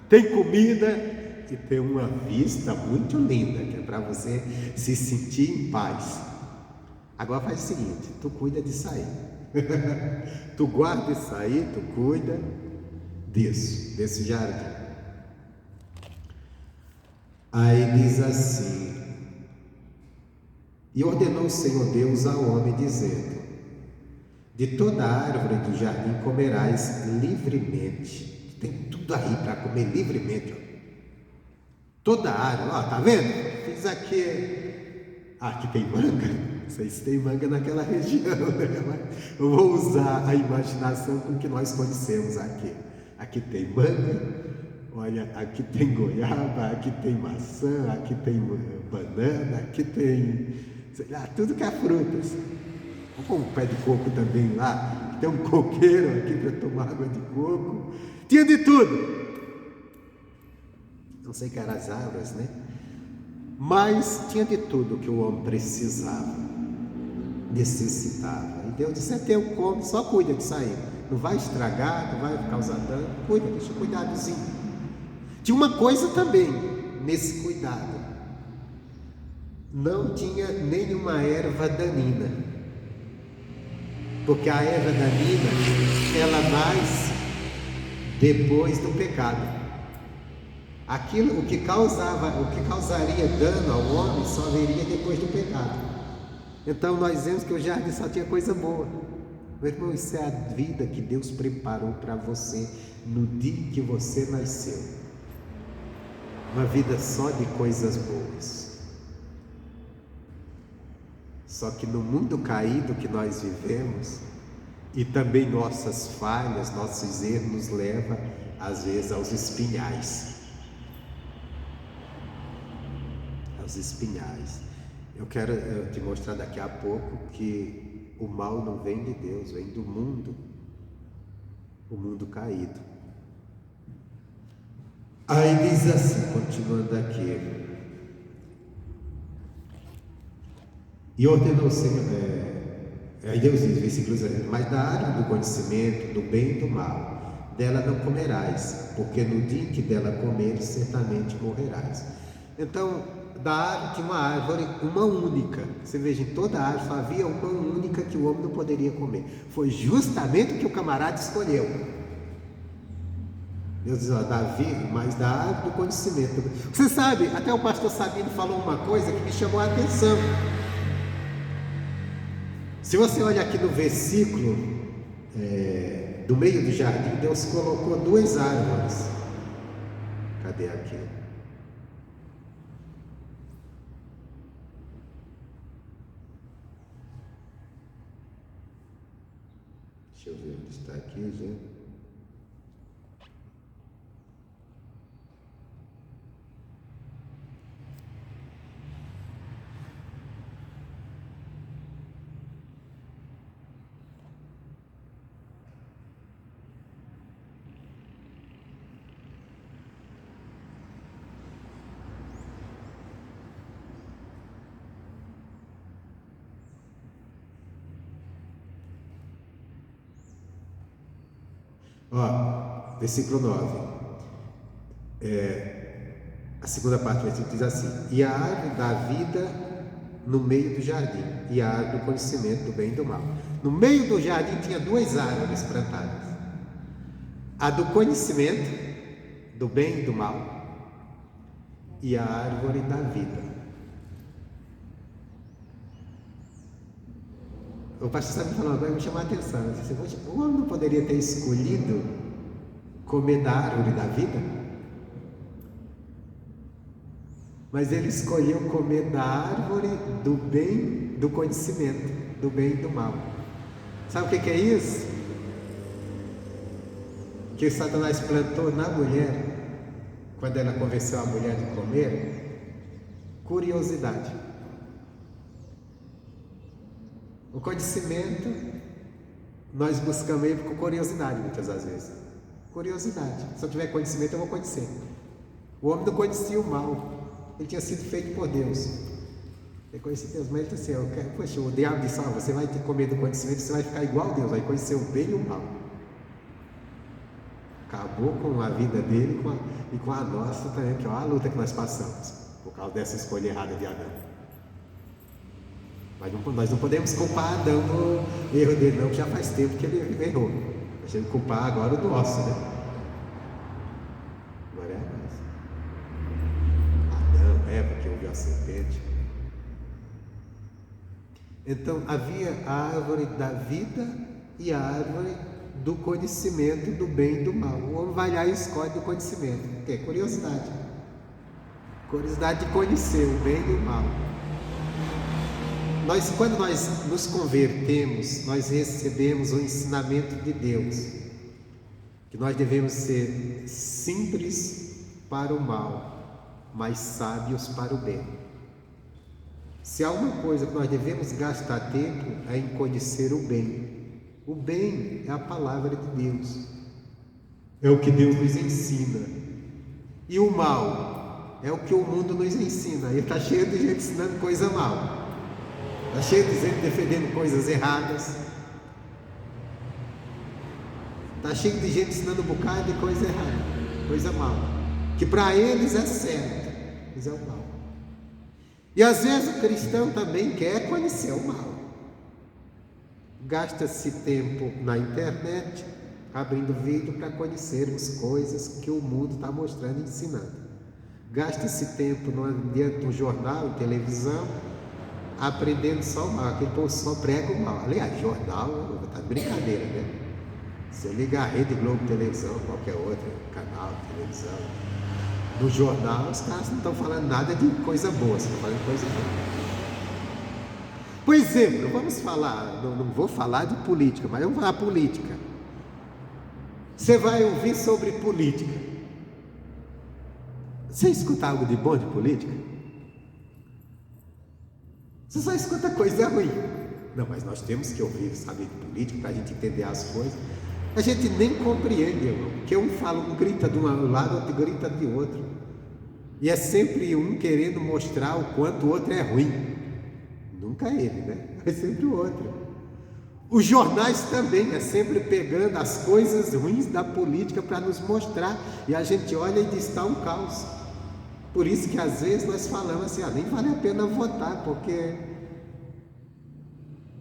tem comida e tem uma vista muito linda, que é para você se sentir em paz. Agora faz o seguinte, tu cuida disso aí. Tu guarda isso aí, tu cuida desse jardim. Aí diz assim: e ordenou o Senhor Deus ao homem, dizendo: de toda árvore do jardim comerás livremente. Tem tudo aí para comer livremente, ó. Toda árvore, ó, tá vendo? Fiz aqui. Aqui tem manga. Vocês têm manga naquela região, né? Eu vou usar a imaginação com que nós conhecemos aqui. Aqui tem manga, olha, aqui tem goiaba, aqui tem maçã, aqui tem banana, aqui tem, sei lá, tudo que é frutas. Vou pôr um pé de coco também lá, tem um coqueiro aqui para tomar água de coco. Tinha de tudo. Não sei que eram as árvores, né? Mas tinha de tudo que o homem precisava, necessitava. E Deus disse: é teu, come, só cuida disso aí. Não vai estragar, não vai causar dano. Cuida, deixa cuidadozinho. Tinha uma coisa também nesse cuidado: não tinha nenhuma erva danina, porque a erva danina ela nasce depois do pecado. Aquilo, o que causaria dano ao homem só viria depois do pecado. Então nós vemos que o jardim só tinha coisa boa. Meu irmão, isso é a vida que Deus preparou para você no dia que você nasceu. Uma vida só de coisas boas. Só que no mundo caído que nós vivemos, e também nossas falhas, nossos erros nos levam às vezes aos espinhais. Aos espinhais. Eu quero te mostrar daqui a pouco que o mal não vem de Deus, vem do mundo, o mundo caído. Aí diz assim, continuando aqui: e ordenou o Senhor, aí Deus diz, versículo 19: mas da árvore do conhecimento do bem e do mal, dela não comerás, porque no dia em que dela comeres, certamente morrerás. Então, da árvore tinha uma árvore, uma única. Você veja, em toda a árvore havia uma única que o homem não poderia comer. Foi justamente o que o camarada escolheu. Deus diz: ó, Davi, mas da árvore do conhecimento. Você sabe, até o pastor Sabino falou uma coisa que me chamou a atenção. Se você olhar aqui no versículo do meio do jardim, Deus colocou duas árvores. Cadê aqui? Deixa eu ver onde está aqui, gente. Ó, versículo 9. A segunda parte do versículo diz assim: e a árvore da vida no meio do jardim, e a árvore do conhecimento do bem e do mal. No meio do jardim tinha duas árvores plantadas: a do conhecimento do bem e do mal, e a árvore da vida. O pastor estava me falando agora, me chamou a atenção. Eu disse, o homem não poderia ter escolhido comer da árvore da vida? Mas ele escolheu comer da árvore do bem, do conhecimento, do bem e do mal. Sabe o que é isso? Que Satanás plantou na mulher, quando ela convenceu a mulher de comer, curiosidade. O conhecimento, nós buscamos ele com curiosidade, muitas das vezes. Curiosidade. Se eu tiver conhecimento, eu vou conhecer. O homem não conhecia o mal. Ele tinha sido feito por Deus. Ele conhecia Deus, mas ele disse assim, poxa, o diabo disse, você vai ter que comer do conhecimento, você vai ficar igual a Deus, vai conhecer o bem e o mal. Acabou com a vida dele e com a nossa também, que é a luta que nós passamos, por causa dessa escolha errada de Adão. Mas nós não podemos culpar Adão no erro dele, não, que já faz tempo que ele errou. Nós temos que culpar agora o nosso, né? Agora é nós. Adão, Eva, que ouviu a serpente. Então havia a árvore da vida e a árvore do conhecimento do bem e do mal. O homem vai lá e escolhe do conhecimento, que é curiosidade. Curiosidade de conhecer o bem e o mal. Quando nós nos convertemos, nós recebemos o ensinamento de Deus, que nós devemos ser simples para o mal, mas sábios para o bem. Se há uma coisa que nós devemos gastar tempo é em conhecer o bem. O bem é a palavra de Deus, é o que Deus nos ensina. E o mal é o que o mundo nos ensina. Ele está cheio de gente ensinando coisa mal. Está cheio de gente defendendo coisas erradas. Está cheio de gente ensinando um bocado de coisa errada, coisa mal, que para eles é certo, mas é o mal. E às vezes o cristão também quer conhecer o mal. Gasta-se tempo na internet, abrindo vídeo para conhecermos coisas que o mundo está mostrando e ensinando. Gasta-se tempo diante do jornal, televisão, aprendendo só o mal. Aquele povo só prega o mal. Aliás, jornal está de brincadeira, né? Se eu ligar a Rede Globo Televisão, qualquer outro canal de televisão, no jornal os caras não estão falando nada de coisa boa, estão falando coisa boa. Por exemplo, vamos falar, não vou falar de política, mas vamos falar política. Você vai ouvir sobre política. Você escuta algo de bom de política? Você só escuta coisa ruim. Não, mas nós temos que ouvir, saber de política para a gente entender as coisas. A gente nem compreende, irmão, porque um fala, um grita de um lado, outro grita de outro. E é sempre um querendo mostrar o quanto o outro é ruim. Nunca ele, né? É sempre o outro. Os jornais também, é sempre pegando as coisas ruins da política para nos mostrar. E a gente olha e diz, está um caos. Por isso que às vezes nós falamos assim, nem vale a pena votar, porque...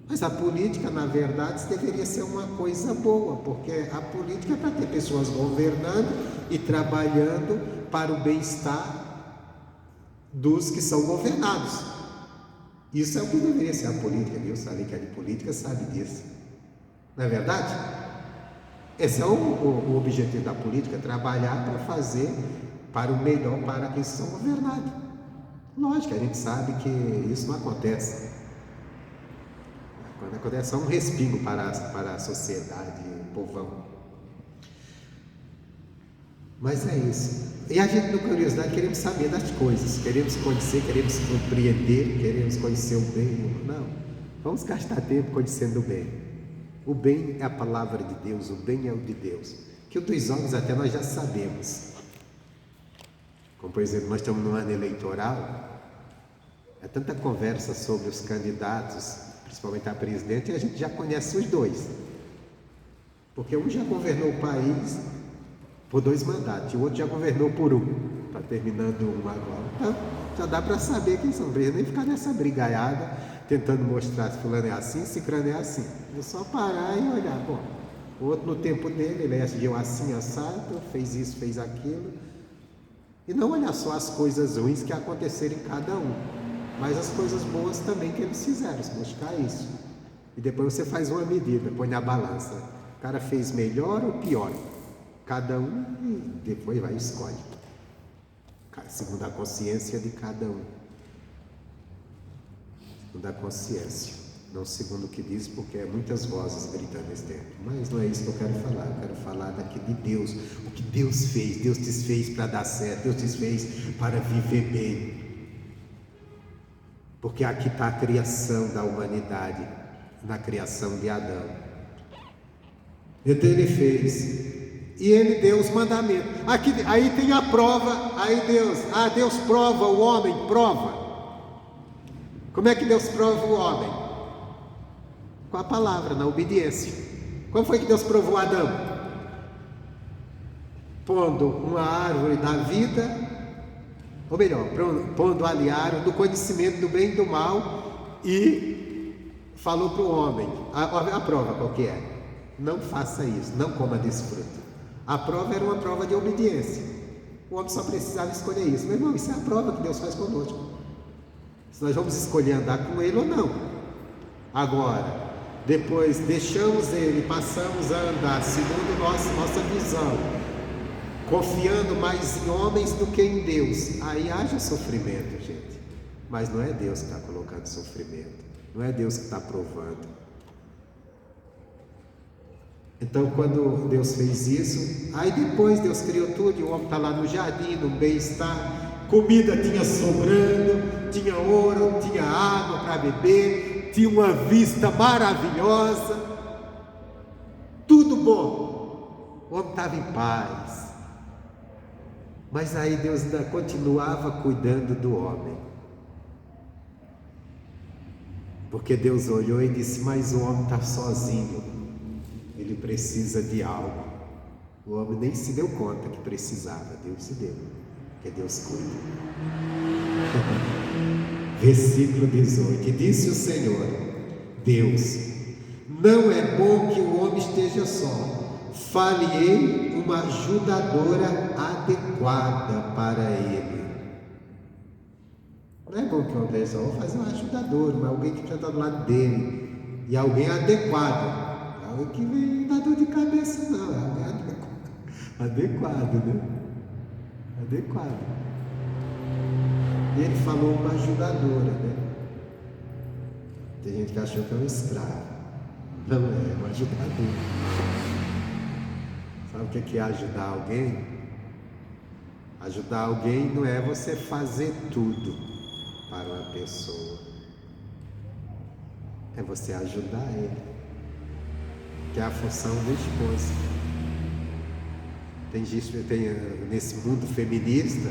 Mas a política, na verdade, deveria ser uma coisa boa, porque a política é para ter pessoas governando e trabalhando para o bem-estar dos que são governados. Isso é o que deveria ser a política, viu? Sabe que é de política, sabe disso. Não é verdade? Esse é o objetivo da política, trabalhar para fazer para o melhor para quem são governados. Lógico, a gente sabe que isso não acontece. Quando acontece, é um respingo para a sociedade, o povão. Mas é isso. E a gente, na curiosidade, queremos saber das coisas, queremos conhecer, queremos compreender, queremos conhecer o bem e o mal. Não, vamos gastar tempo conhecendo o bem. O bem é a palavra de Deus, o bem é o de Deus. Que o dos homens até nós já sabemos. Como, por exemplo, nós estamos no ano eleitoral, é tanta conversa sobre os candidatos, principalmente a presidente, e a gente já conhece os dois. Porque um já governou o país por 2 mandatos, e o outro já governou por 1, está terminando um agora. Então, já dá para saber quem são, nem ficar nessa brigaiada, tentando mostrar se fulano é assim, se ciclano é assim. É só parar e olhar, bom, o outro no tempo dele, ele agiu assim, assado, fez isso, fez aquilo, e não olhar só as coisas ruins que aconteceram em cada um, mas as coisas boas também que eles fizeram, buscar isso. E depois você faz uma medida, põe na balança, o cara fez melhor ou pior? Cada um, e depois vai e escolhe, segundo a consciência de cada um, segundo a consciência, não segundo o que diz, porque é muitas vozes gritando nesse tempo. Mas não é isso que eu quero falar. Eu quero falar daqui de Deus, o que Deus fez. Deus te fez para dar certo, Deus te fez para viver bem, porque aqui está a criação da humanidade, na criação de Adão. Então ele fez, e ele deu os mandamentos. Aqui, aí tem a prova, aí Deus prova o homem, prova. Como é que Deus prova o homem? Com a palavra, na obediência. Como foi que Deus provou Adão? Pondo uma árvore da vida, ou melhor, pondo ali a árvore do conhecimento do bem e do mal, e falou para o homem, a prova qual que é? Não faça isso, não coma desse fruto. A prova era uma prova de obediência. O homem só precisava escolher isso. Meu irmão, isso é a prova que Deus faz conosco. Se nós vamos escolher andar com Ele ou não. Agora, depois deixamos Ele, passamos a andar segundo nossa visão, confiando mais em homens do que em Deus. Aí haja sofrimento, gente. Mas não é Deus que está colocando sofrimento. Não é Deus que está provando. Então, quando Deus fez isso, aí depois Deus criou tudo, e o homem está lá no jardim, no bem-estar, comida tinha sobrando, tinha ouro, tinha água para beber, tinha uma vista maravilhosa, tudo bom, o homem estava em paz. Mas aí Deus ainda continuava cuidando do homem, porque Deus olhou e disse, mas o homem está sozinho, ele precisa de algo. O homem nem se deu conta que precisava, Deus se deu, porque Deus cuida. Versículo 18, e disse o Senhor, Deus, não é bom que o homem esteja só, fale-ei uma ajudadora adequada para ele. Não é bom que o homem esteja só, vou fazer um ajudador, alguém que está do lado dele, e alguém adequado. Alguém que vem dar dor de cabeça, não, é alguém adequado, né? Adequado. E ele falou uma ajudadora, né? Tem gente que achou que é um escravo. Não é uma ajudadora. Sabe o que é ajudar alguém? Ajudar alguém não é você fazer tudo para uma pessoa. É você ajudar ele. Que é a função do esposo. Tem nesse mundo feminista,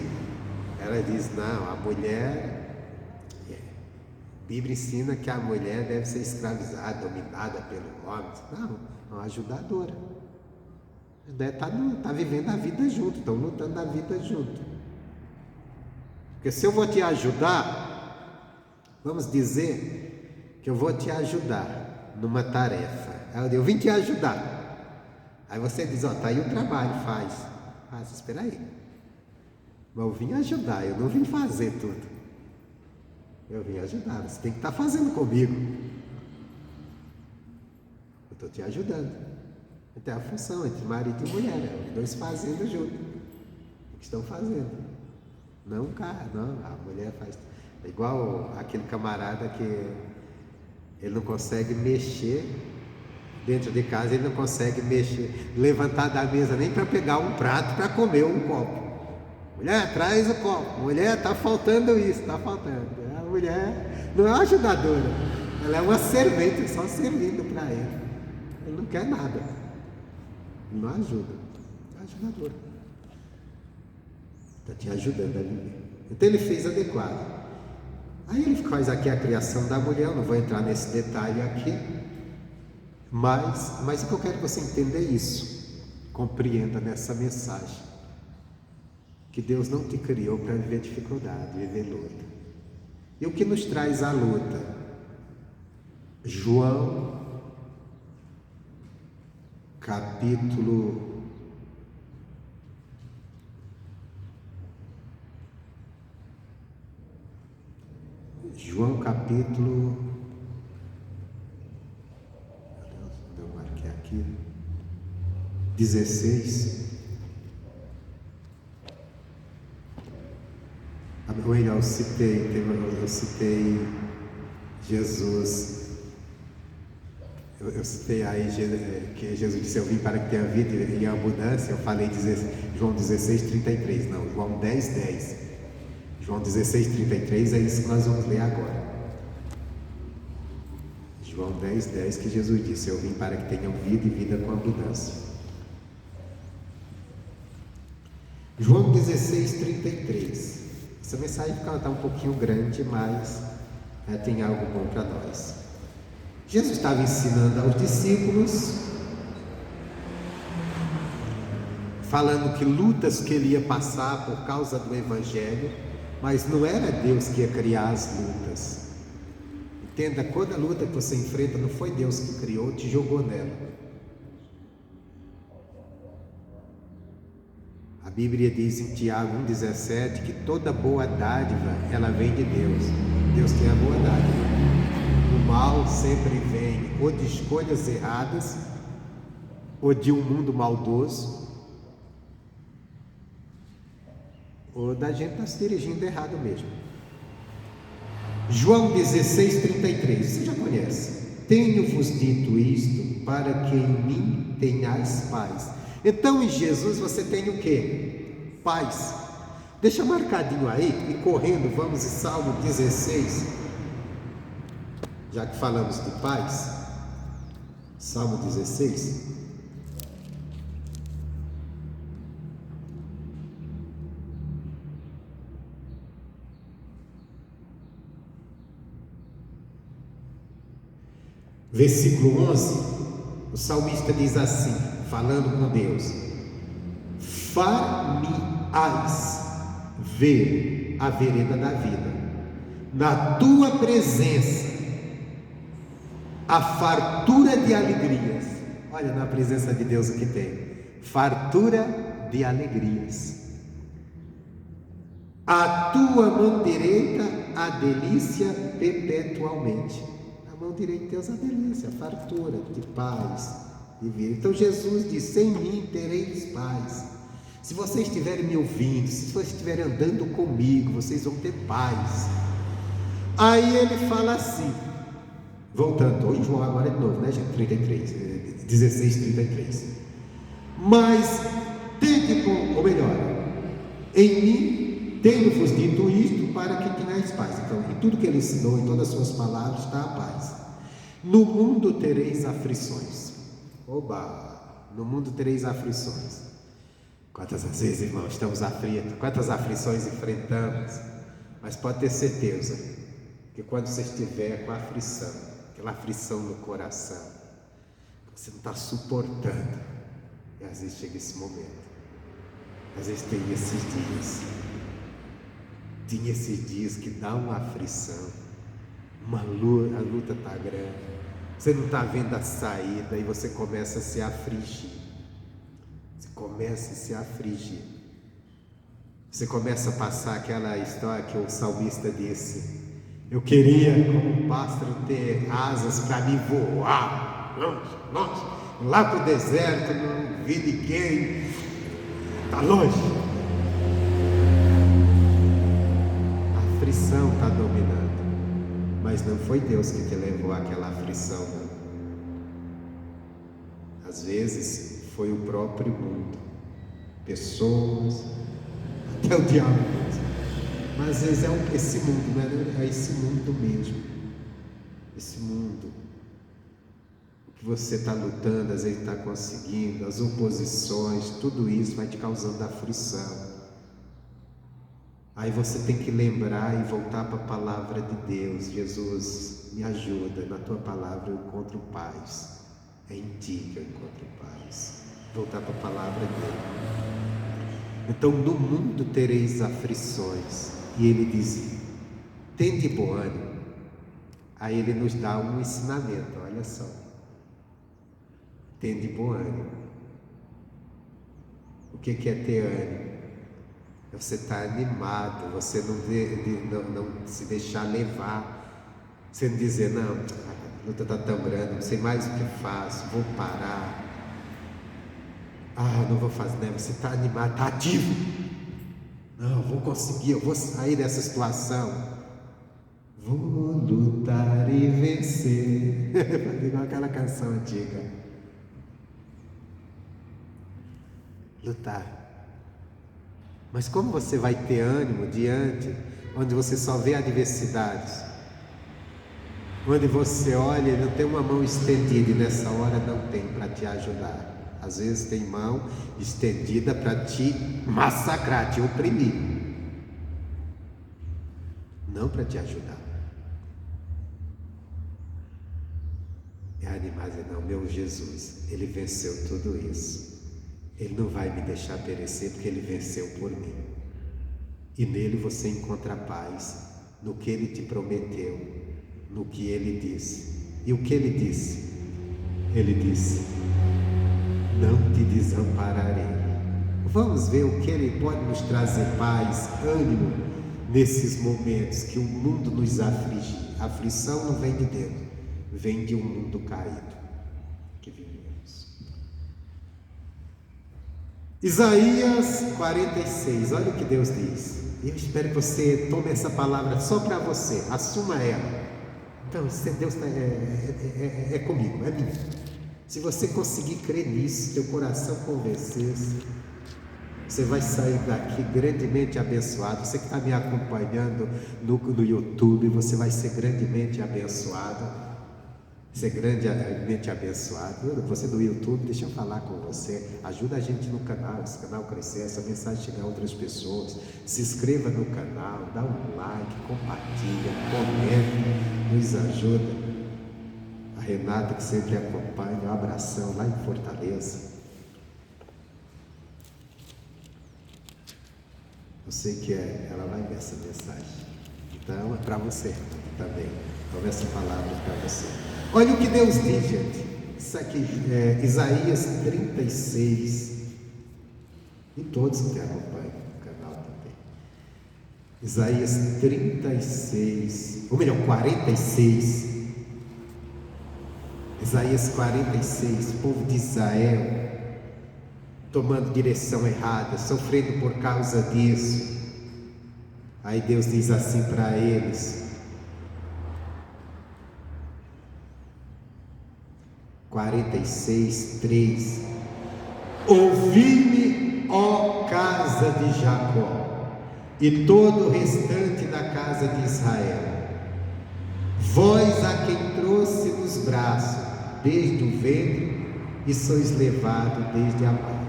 ela diz, não, a mulher, a Bíblia ensina que a mulher deve ser escravizada, dominada pelo homem. Não, é uma ajudadora. Está vivendo a vida junto, estão lutando a vida junto. Porque se eu vou te ajudar, vamos dizer que eu vou te ajudar numa tarefa. Eu vim te ajudar. Aí você diz, tá aí o trabalho, faz. Espera aí. Mas eu vim ajudar, eu não vim fazer tudo. Eu vim ajudar, você tem que estar fazendo comigo. Eu estou te ajudando. Então é a função entre marido e mulher, os dois fazendo junto. O que estão fazendo. Não o cara, não, a mulher faz. É igual aquele camarada que ele não consegue mexer dentro de casa, ele não consegue mexer, levantar da mesa nem para pegar um prato para comer um copo. Mulher, traz o copo. Mulher, tá faltando isso, tá faltando. A mulher não é uma ajudadora, ela é uma servente só servindo para ele. Ele não quer nada, ele não ajuda, é ajudadora. Está te ajudando a viver. Então ele fez adequado. Aí ele faz aqui a criação da mulher, eu não vou entrar nesse detalhe aqui, mas o que eu quero que você entenda é isso, compreenda nessa mensagem, que Deus não te criou para viver dificuldade, viver luta. E o que nos traz a luta? João, capítulo 16. Eu citei Jesus. Eu citei aí que Jesus disse: eu vim para que tenha vida em abundância. Eu falei João 16:33. Não, João 10:10. João 16:33 é isso que nós vamos ler agora. João 10:10, que Jesus disse: eu vim para que tenham vida e vida com abundância. João 16:33. Essa mensagem está um pouquinho grande, mas tem algo bom para nós. Jesus estava ensinando aos discípulos, falando que lutas que ele ia passar por causa do Evangelho, mas não era Deus que ia criar as lutas. Entenda, quando a luta que você enfrenta não foi Deus que criou, te jogou nela. A Bíblia diz em Tiago 1,17 que toda boa dádiva, ela vem de Deus. Deus tem a boa dádiva. O mal sempre vem ou de escolhas erradas, ou de um mundo maldoso, ou da gente estar se dirigindo errado mesmo. João 16:33, você já conhece. Tenho-vos dito isto para que em mim tenhais paz. Então em Jesus você tem o quê? Paz. Deixa marcadinho aí e correndo, vamos em Salmo 16. Já que falamos de paz, Salmo 16. Versículo 11, o salmista diz assim, falando com Deus: far-me-ás ver a vereda da vida, na tua presença a fartura de alegrias. Olha na presença de Deus o que tem: fartura de alegrias. A tua mão direita a delícia perpetualmente. A mão direita de Deus a delícia, a fartura de paz, de vida. Então Jesus disse: em mim tereis paz. Se vocês estiverem me ouvindo, se vocês estiverem andando comigo, vocês vão ter paz. Aí ele fala assim, voltando, em João agora de novo, né, gente? 16:33. Mas tende bom, ou melhor, em mim tenho-vos dito isto para que tenhais paz. Então, em tudo que ele ensinou, em todas as suas palavras, está a paz. No mundo tereis aflições. Oba! No mundo tereis aflições. Quantas vezes, irmãos, estamos aflitos? Quantas aflições enfrentamos? Mas pode ter certeza que quando você estiver com a aflição, aquela aflição no coração, você não está suportando, e às vezes chega esse momento, às vezes tem esses dias que dá uma aflição, a luta está grande, você não está vendo a saída e você começa a se afligir. Você começa a passar aquela história que o salmista disse, Eu queria, como um pássaro, ter asas para me voar longe, longe, lá para o deserto, não vi ninguém, está longe. A aflição está dominando, mas não foi Deus que te levou àquela aflição, não. Às vezes foi o próprio mundo, pessoas, até o diabo mesmo. Mas às vezes é esse mundo, não é esse mundo mesmo. Esse mundo que você está lutando, às vezes está conseguindo, as oposições, tudo isso vai te causando aflição. Aí você tem que lembrar e voltar para a palavra de Deus. Jesus, me ajuda, na tua palavra eu encontro paz. É em ti que eu encontro paz. Voltar para a palavra dele. Então, no mundo tereis aflições. E ele dizia, tende bom ânimo. Aí ele nos dá um ensinamento, olha só. Tende bom ânimo. O que é ter ânimo? É você estar animado, você não se deixar levar. Você não dizer, não, a luta está tão grande, não sei mais o que faço, vou parar. Não vou fazer, né? Você está animado, está ativo. Não, vou conseguir, eu vou sair dessa situação. Vou lutar e vencer. Igual aquela canção antiga. Lutar. Mas como você vai ter ânimo diante, onde você só vê adversidades? Onde você olha e não tem uma mão estendida e nessa hora não tem para te ajudar. Às vezes tem mão estendida para te massacrar, te oprimir, não para te ajudar. É animar e dizer, não, meu Jesus, Ele venceu tudo isso. Ele não vai me deixar perecer porque Ele venceu por mim. E nele você encontra paz, no que Ele te prometeu, no que Ele disse. E o que Ele disse? Ele disse, não te desampararei. Vamos ver o que Ele pode nos trazer paz, ânimo, nesses momentos que o mundo nos aflige. A aflição não vem de dentro, vem de um mundo caído que vivemos. Isaías 46, olha o que Deus diz. Eu espero que você tome essa palavra só para você, assuma ela. Então, Deus é comigo, é mim. Se você conseguir crer nisso, teu coração convencer-se, você vai sair daqui grandemente abençoado. Você que está me acompanhando no YouTube, você vai ser grandemente abençoado. Ser grandemente abençoado. Você do YouTube, deixa eu falar com você. Ajuda a gente no canal, esse canal crescer, essa mensagem chegar a outras pessoas. Se inscreva no canal, dá um like, compartilha, comenta, nos ajuda. A Renata que sempre acompanha, um abração lá em Fortaleza. Eu sei que ela vai ver essa mensagem. Então é para você também. Então essa palavra é para você. Olha o que Deus diz, gente. Isso aqui é Isaías 36. E todos que acompanham o canal também. Isaías 36, ou melhor, 46. Isaías 46, o povo de Israel tomando direção errada, sofrendo por causa disso. Aí Deus diz assim para eles, 46, 3: ouvi-me, ó casa de Jacó, e todo o restante da casa de Israel, vós a quem trouxe nos braços desde o ventre e sois levado desde a mãe.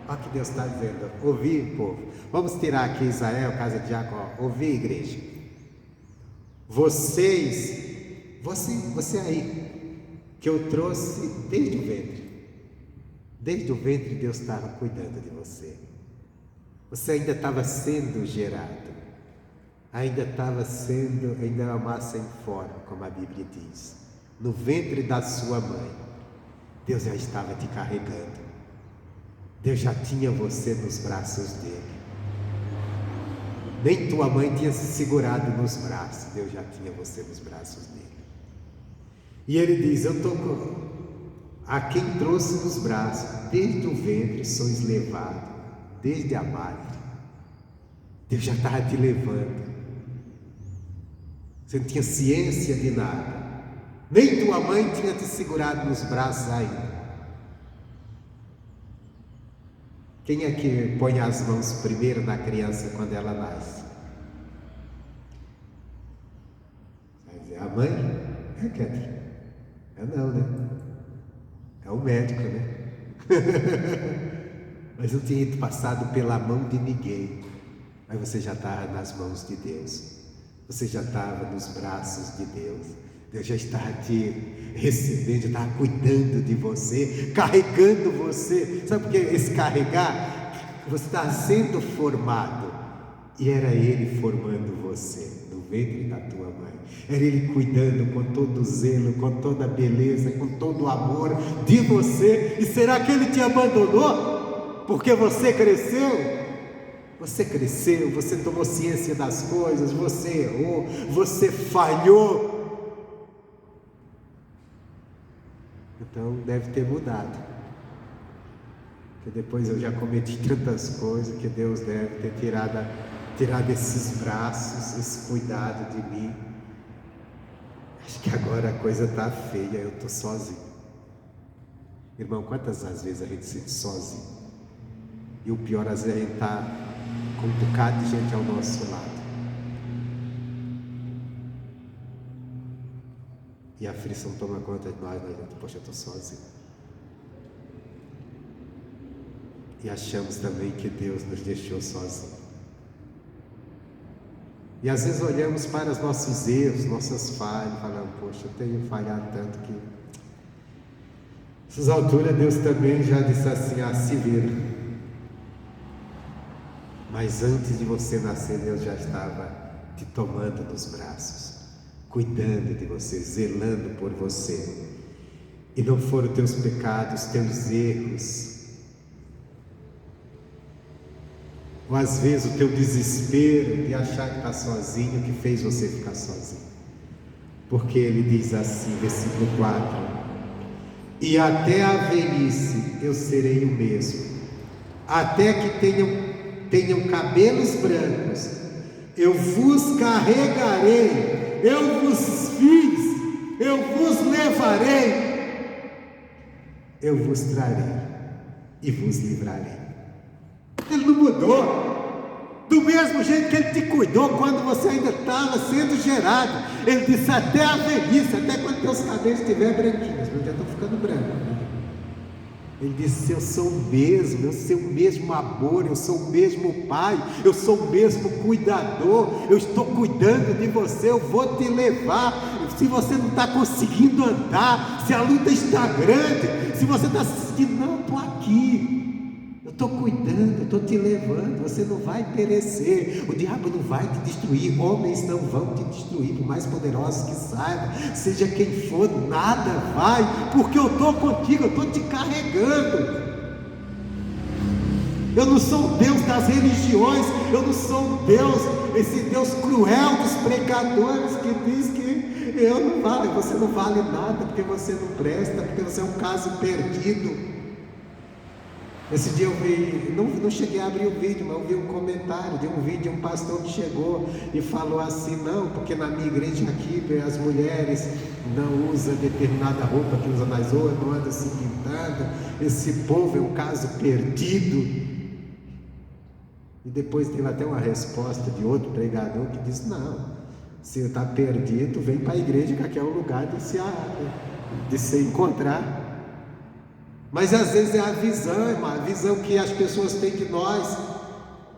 Olha o que Deus está dizendo. Ouvi, povo. Vamos tirar aqui Israel, casa de Jacó. Ouvi, igreja. Você aí, que eu trouxe desde o ventre. Desde o ventre Deus estava cuidando de você. Você ainda estava sendo gerado. Ainda era massa em forma, como a Bíblia diz. No ventre da sua mãe, Deus já estava te carregando. Deus já tinha você nos braços dele. Nem tua mãe tinha se segurado nos braços, Deus já tinha você nos braços dele. E ele diz: eu estou a quem trouxe nos braços, desde o ventre sois levado, desde a madre. Deus já estava te levando. Você não tinha ciência de nada. Nem tua mãe tinha te segurado nos braços ainda. Quem é que põe as mãos primeiro na criança quando ela nasce? Vai dizer, a mãe? É, Catherine? É não, né? É o médico, né? Mas não tinha ido passado pela mão de ninguém. Mas você já estava nas mãos de Deus. Você já estava nos braços de Deus. Deus já estava te recebendo, já estava cuidando de você, carregando você. Sabe por que esse carregar? Você está sendo formado. E era Ele formando você no ventre da tua mãe. Era Ele cuidando com todo o zelo, com toda a beleza, com todo o amor de você. E será que Ele te abandonou? Porque você cresceu? Você cresceu, você tomou ciência das coisas, você errou, você falhou. Então deve ter mudado. Porque depois eu já cometi tantas coisas que Deus deve ter tirado esses braços, esse cuidado de mim. Acho que agora a coisa está feia, eu estou sozinho. Irmão, quantas vezes a gente se sente sozinho? E o pior, às vezes a gente está com um bocado de gente ao nosso lado. E a aflição toma conta de nós, poxa, eu estou sozinho. E achamos também que Deus nos deixou sozinhos. E às vezes olhamos para os nossos erros, nossas falhas, e falamos, poxa, eu tenho falhado tanto que... Nessas alturas Deus também já disse assim, se vira. Mas antes de você nascer, Deus já estava te tomando nos braços, cuidando de você, zelando por você. E não foram teus pecados, teus erros, ou às vezes o teu desespero de achar que está sozinho, que fez você ficar sozinho. Porque Ele diz assim, versículo 4: e até a velhice eu serei o mesmo, até que tenham cabelos brancos, eu vos carregarei, eu vos fiz, eu vos levarei, eu vos trarei e vos livrarei. Ele não mudou. Do mesmo jeito que Ele te cuidou quando você ainda estava sendo gerado. Ele disse até a velhice, até quando teus cabelos estiverem branquinhos, mas já estão ficando brancos. Ele disse, eu sou o mesmo, eu sou o mesmo amor, eu sou o mesmo pai, eu sou o mesmo cuidador, eu estou cuidando de você, eu vou te levar. Se você não está conseguindo andar, se a luta está grande, se você está se sentindo, não, estou aqui, eu estou cuidando, eu estou te levando, você não vai perecer, o diabo não vai te destruir, homens não vão te destruir, por mais poderosos que saibam, seja quem for, nada vai, porque eu estou contigo, eu estou te carregando. Eu não sou o Deus das religiões, eu não sou o Deus, esse Deus cruel dos pregadores que diz que você não vale nada, porque você não presta, porque você é um caso perdido. Esse dia eu vi, não cheguei a abrir o vídeo, mas eu vi um comentário de um vídeo de um pastor que chegou e falou assim, não, porque na minha igreja aqui as mulheres não usam determinada roupa que usam nas outras, não andam se pintando, esse povo é um caso perdido. E depois teve até uma resposta de outro pregador que disse, não, se está perdido, vem para a igreja, que aqui é o lugar de se encontrar. Mas às vezes é a visão, irmão, a visão que as pessoas têm de nós,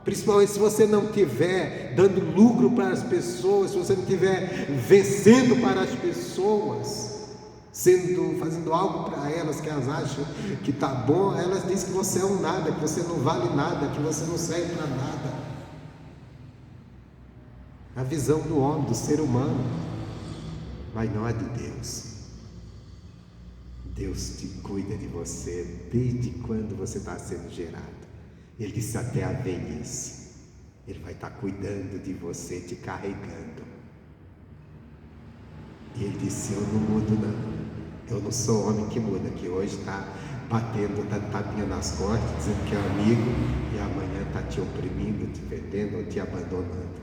principalmente se você não estiver dando lucro para as pessoas, se você não estiver vencendo para as pessoas, fazendo algo para elas que elas acham que está bom, elas dizem que você é um nada, que você não vale nada, que você não serve para nada. A visão do homem, do ser humano, mas não é de Deus. Deus te cuida de você desde quando você está sendo gerado. Ele disse até a velhice. Ele vai estar cuidando de você, te carregando. E ele disse: eu não mudo não, eu não sou homem que muda, que hoje está batendo, tá tapinha nas costas, dizendo que é amigo, e amanhã está te oprimindo, te perdendo ou te abandonando.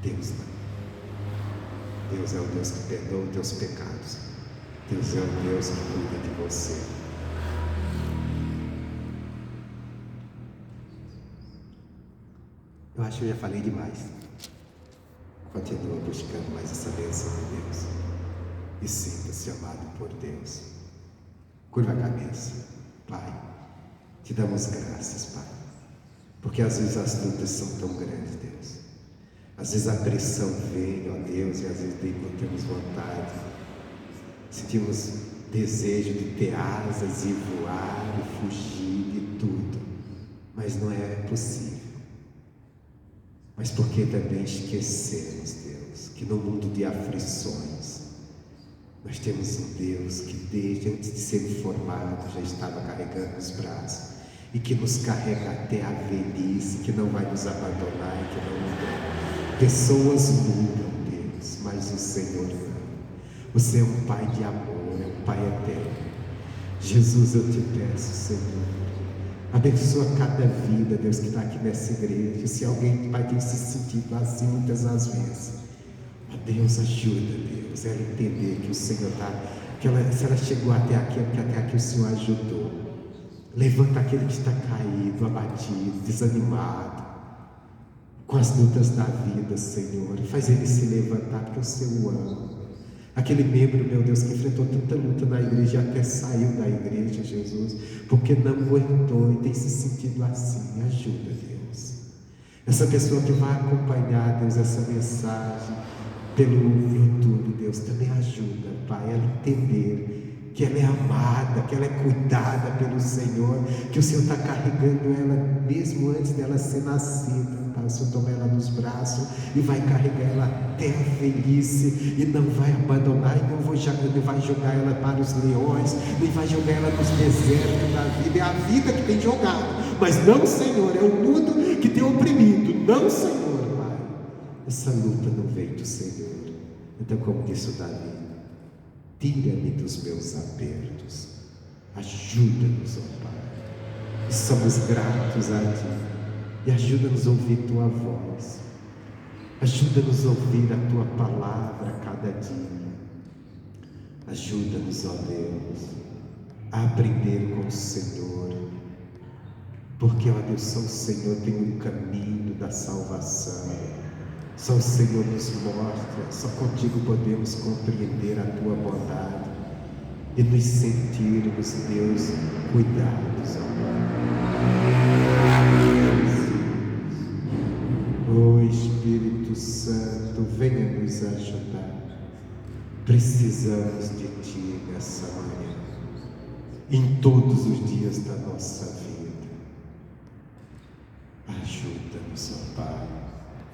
Deus não. Deus é o Deus que perdoa os teus pecados. Deus é o Deus que cuida de você. Eu acho que eu já falei demais. Continua buscando mais essa bênção de Deus. E sinta-se amado por Deus. Curva a cabeça. Pai, te damos graças, Pai. Porque às vezes as lutas são tão grandes, Deus. Às vezes a pressão vem, ó Deus, e às vezes não temos vontade. Sentimos desejo de ter asas e voar e fugir de tudo. Mas não é possível. Mas porque também esquecemos, Deus, que no mundo de aflições, nós temos um Deus que desde antes de ser formado já estava carregando os braços e que nos carrega até a velhice, que não vai nos abandonar e que não mudou. Pessoas mudam, Deus, mas o Senhor não. Você é um Pai de amor, é um Pai eterno. Jesus, eu te peço, Senhor, abençoa cada vida, Deus, que está aqui nessa igreja. Se alguém, Pai, tem se sentido assim muitas das vezes, ó Deus, ajuda, Deus, ela entender que o Senhor está, se ela chegou até aqui, é porque até aqui o Senhor ajudou. Levanta aquele que está caído, abatido, desanimado, com as lutas da vida, Senhor, e faz ele se levantar, porque o Senhor o ama. Aquele membro, meu Deus, que enfrentou tanta luta na igreja e até saiu da igreja, Jesus, porque não aguentou e tem se sentido assim. Me ajuda, Deus. Essa pessoa que vai acompanhar, Deus, essa mensagem pelo YouTube, Deus, também ajuda, Pai, ela entender que ela é amada, que ela é cuidada pelo Senhor, que o Senhor está carregando ela mesmo antes dela ser nascida. Pai, o Senhor toma ela nos braços e vai carregar ela até a velhice e não vai abandonar e não vai jogar ela para os leões, nem vai jogar ela nos desertos da vida. É a vida que tem jogado, mas não, Senhor, é o mundo que tem oprimido, não, Senhor, Pai. Essa luta não veio do Senhor. Então, como disse o Davi, tira-me dos meus apertos, ajuda-nos, ó Pai, e somos gratos a Ti, e ajuda-nos a ouvir Tua voz, ajuda-nos a ouvir a Tua palavra a cada dia, ajuda-nos, ó Deus, a aprender com o Senhor, porque, ó Deus, só o Senhor tem um caminho da salvação. Só o Senhor nos mostra, só contigo podemos compreender a Tua bondade e nos sentirmos, Deus, cuidados, ó Pai. Ó Espírito Santo, venha nos ajudar. Precisamos de Ti nessa manhã, em todos os dias da nossa vida.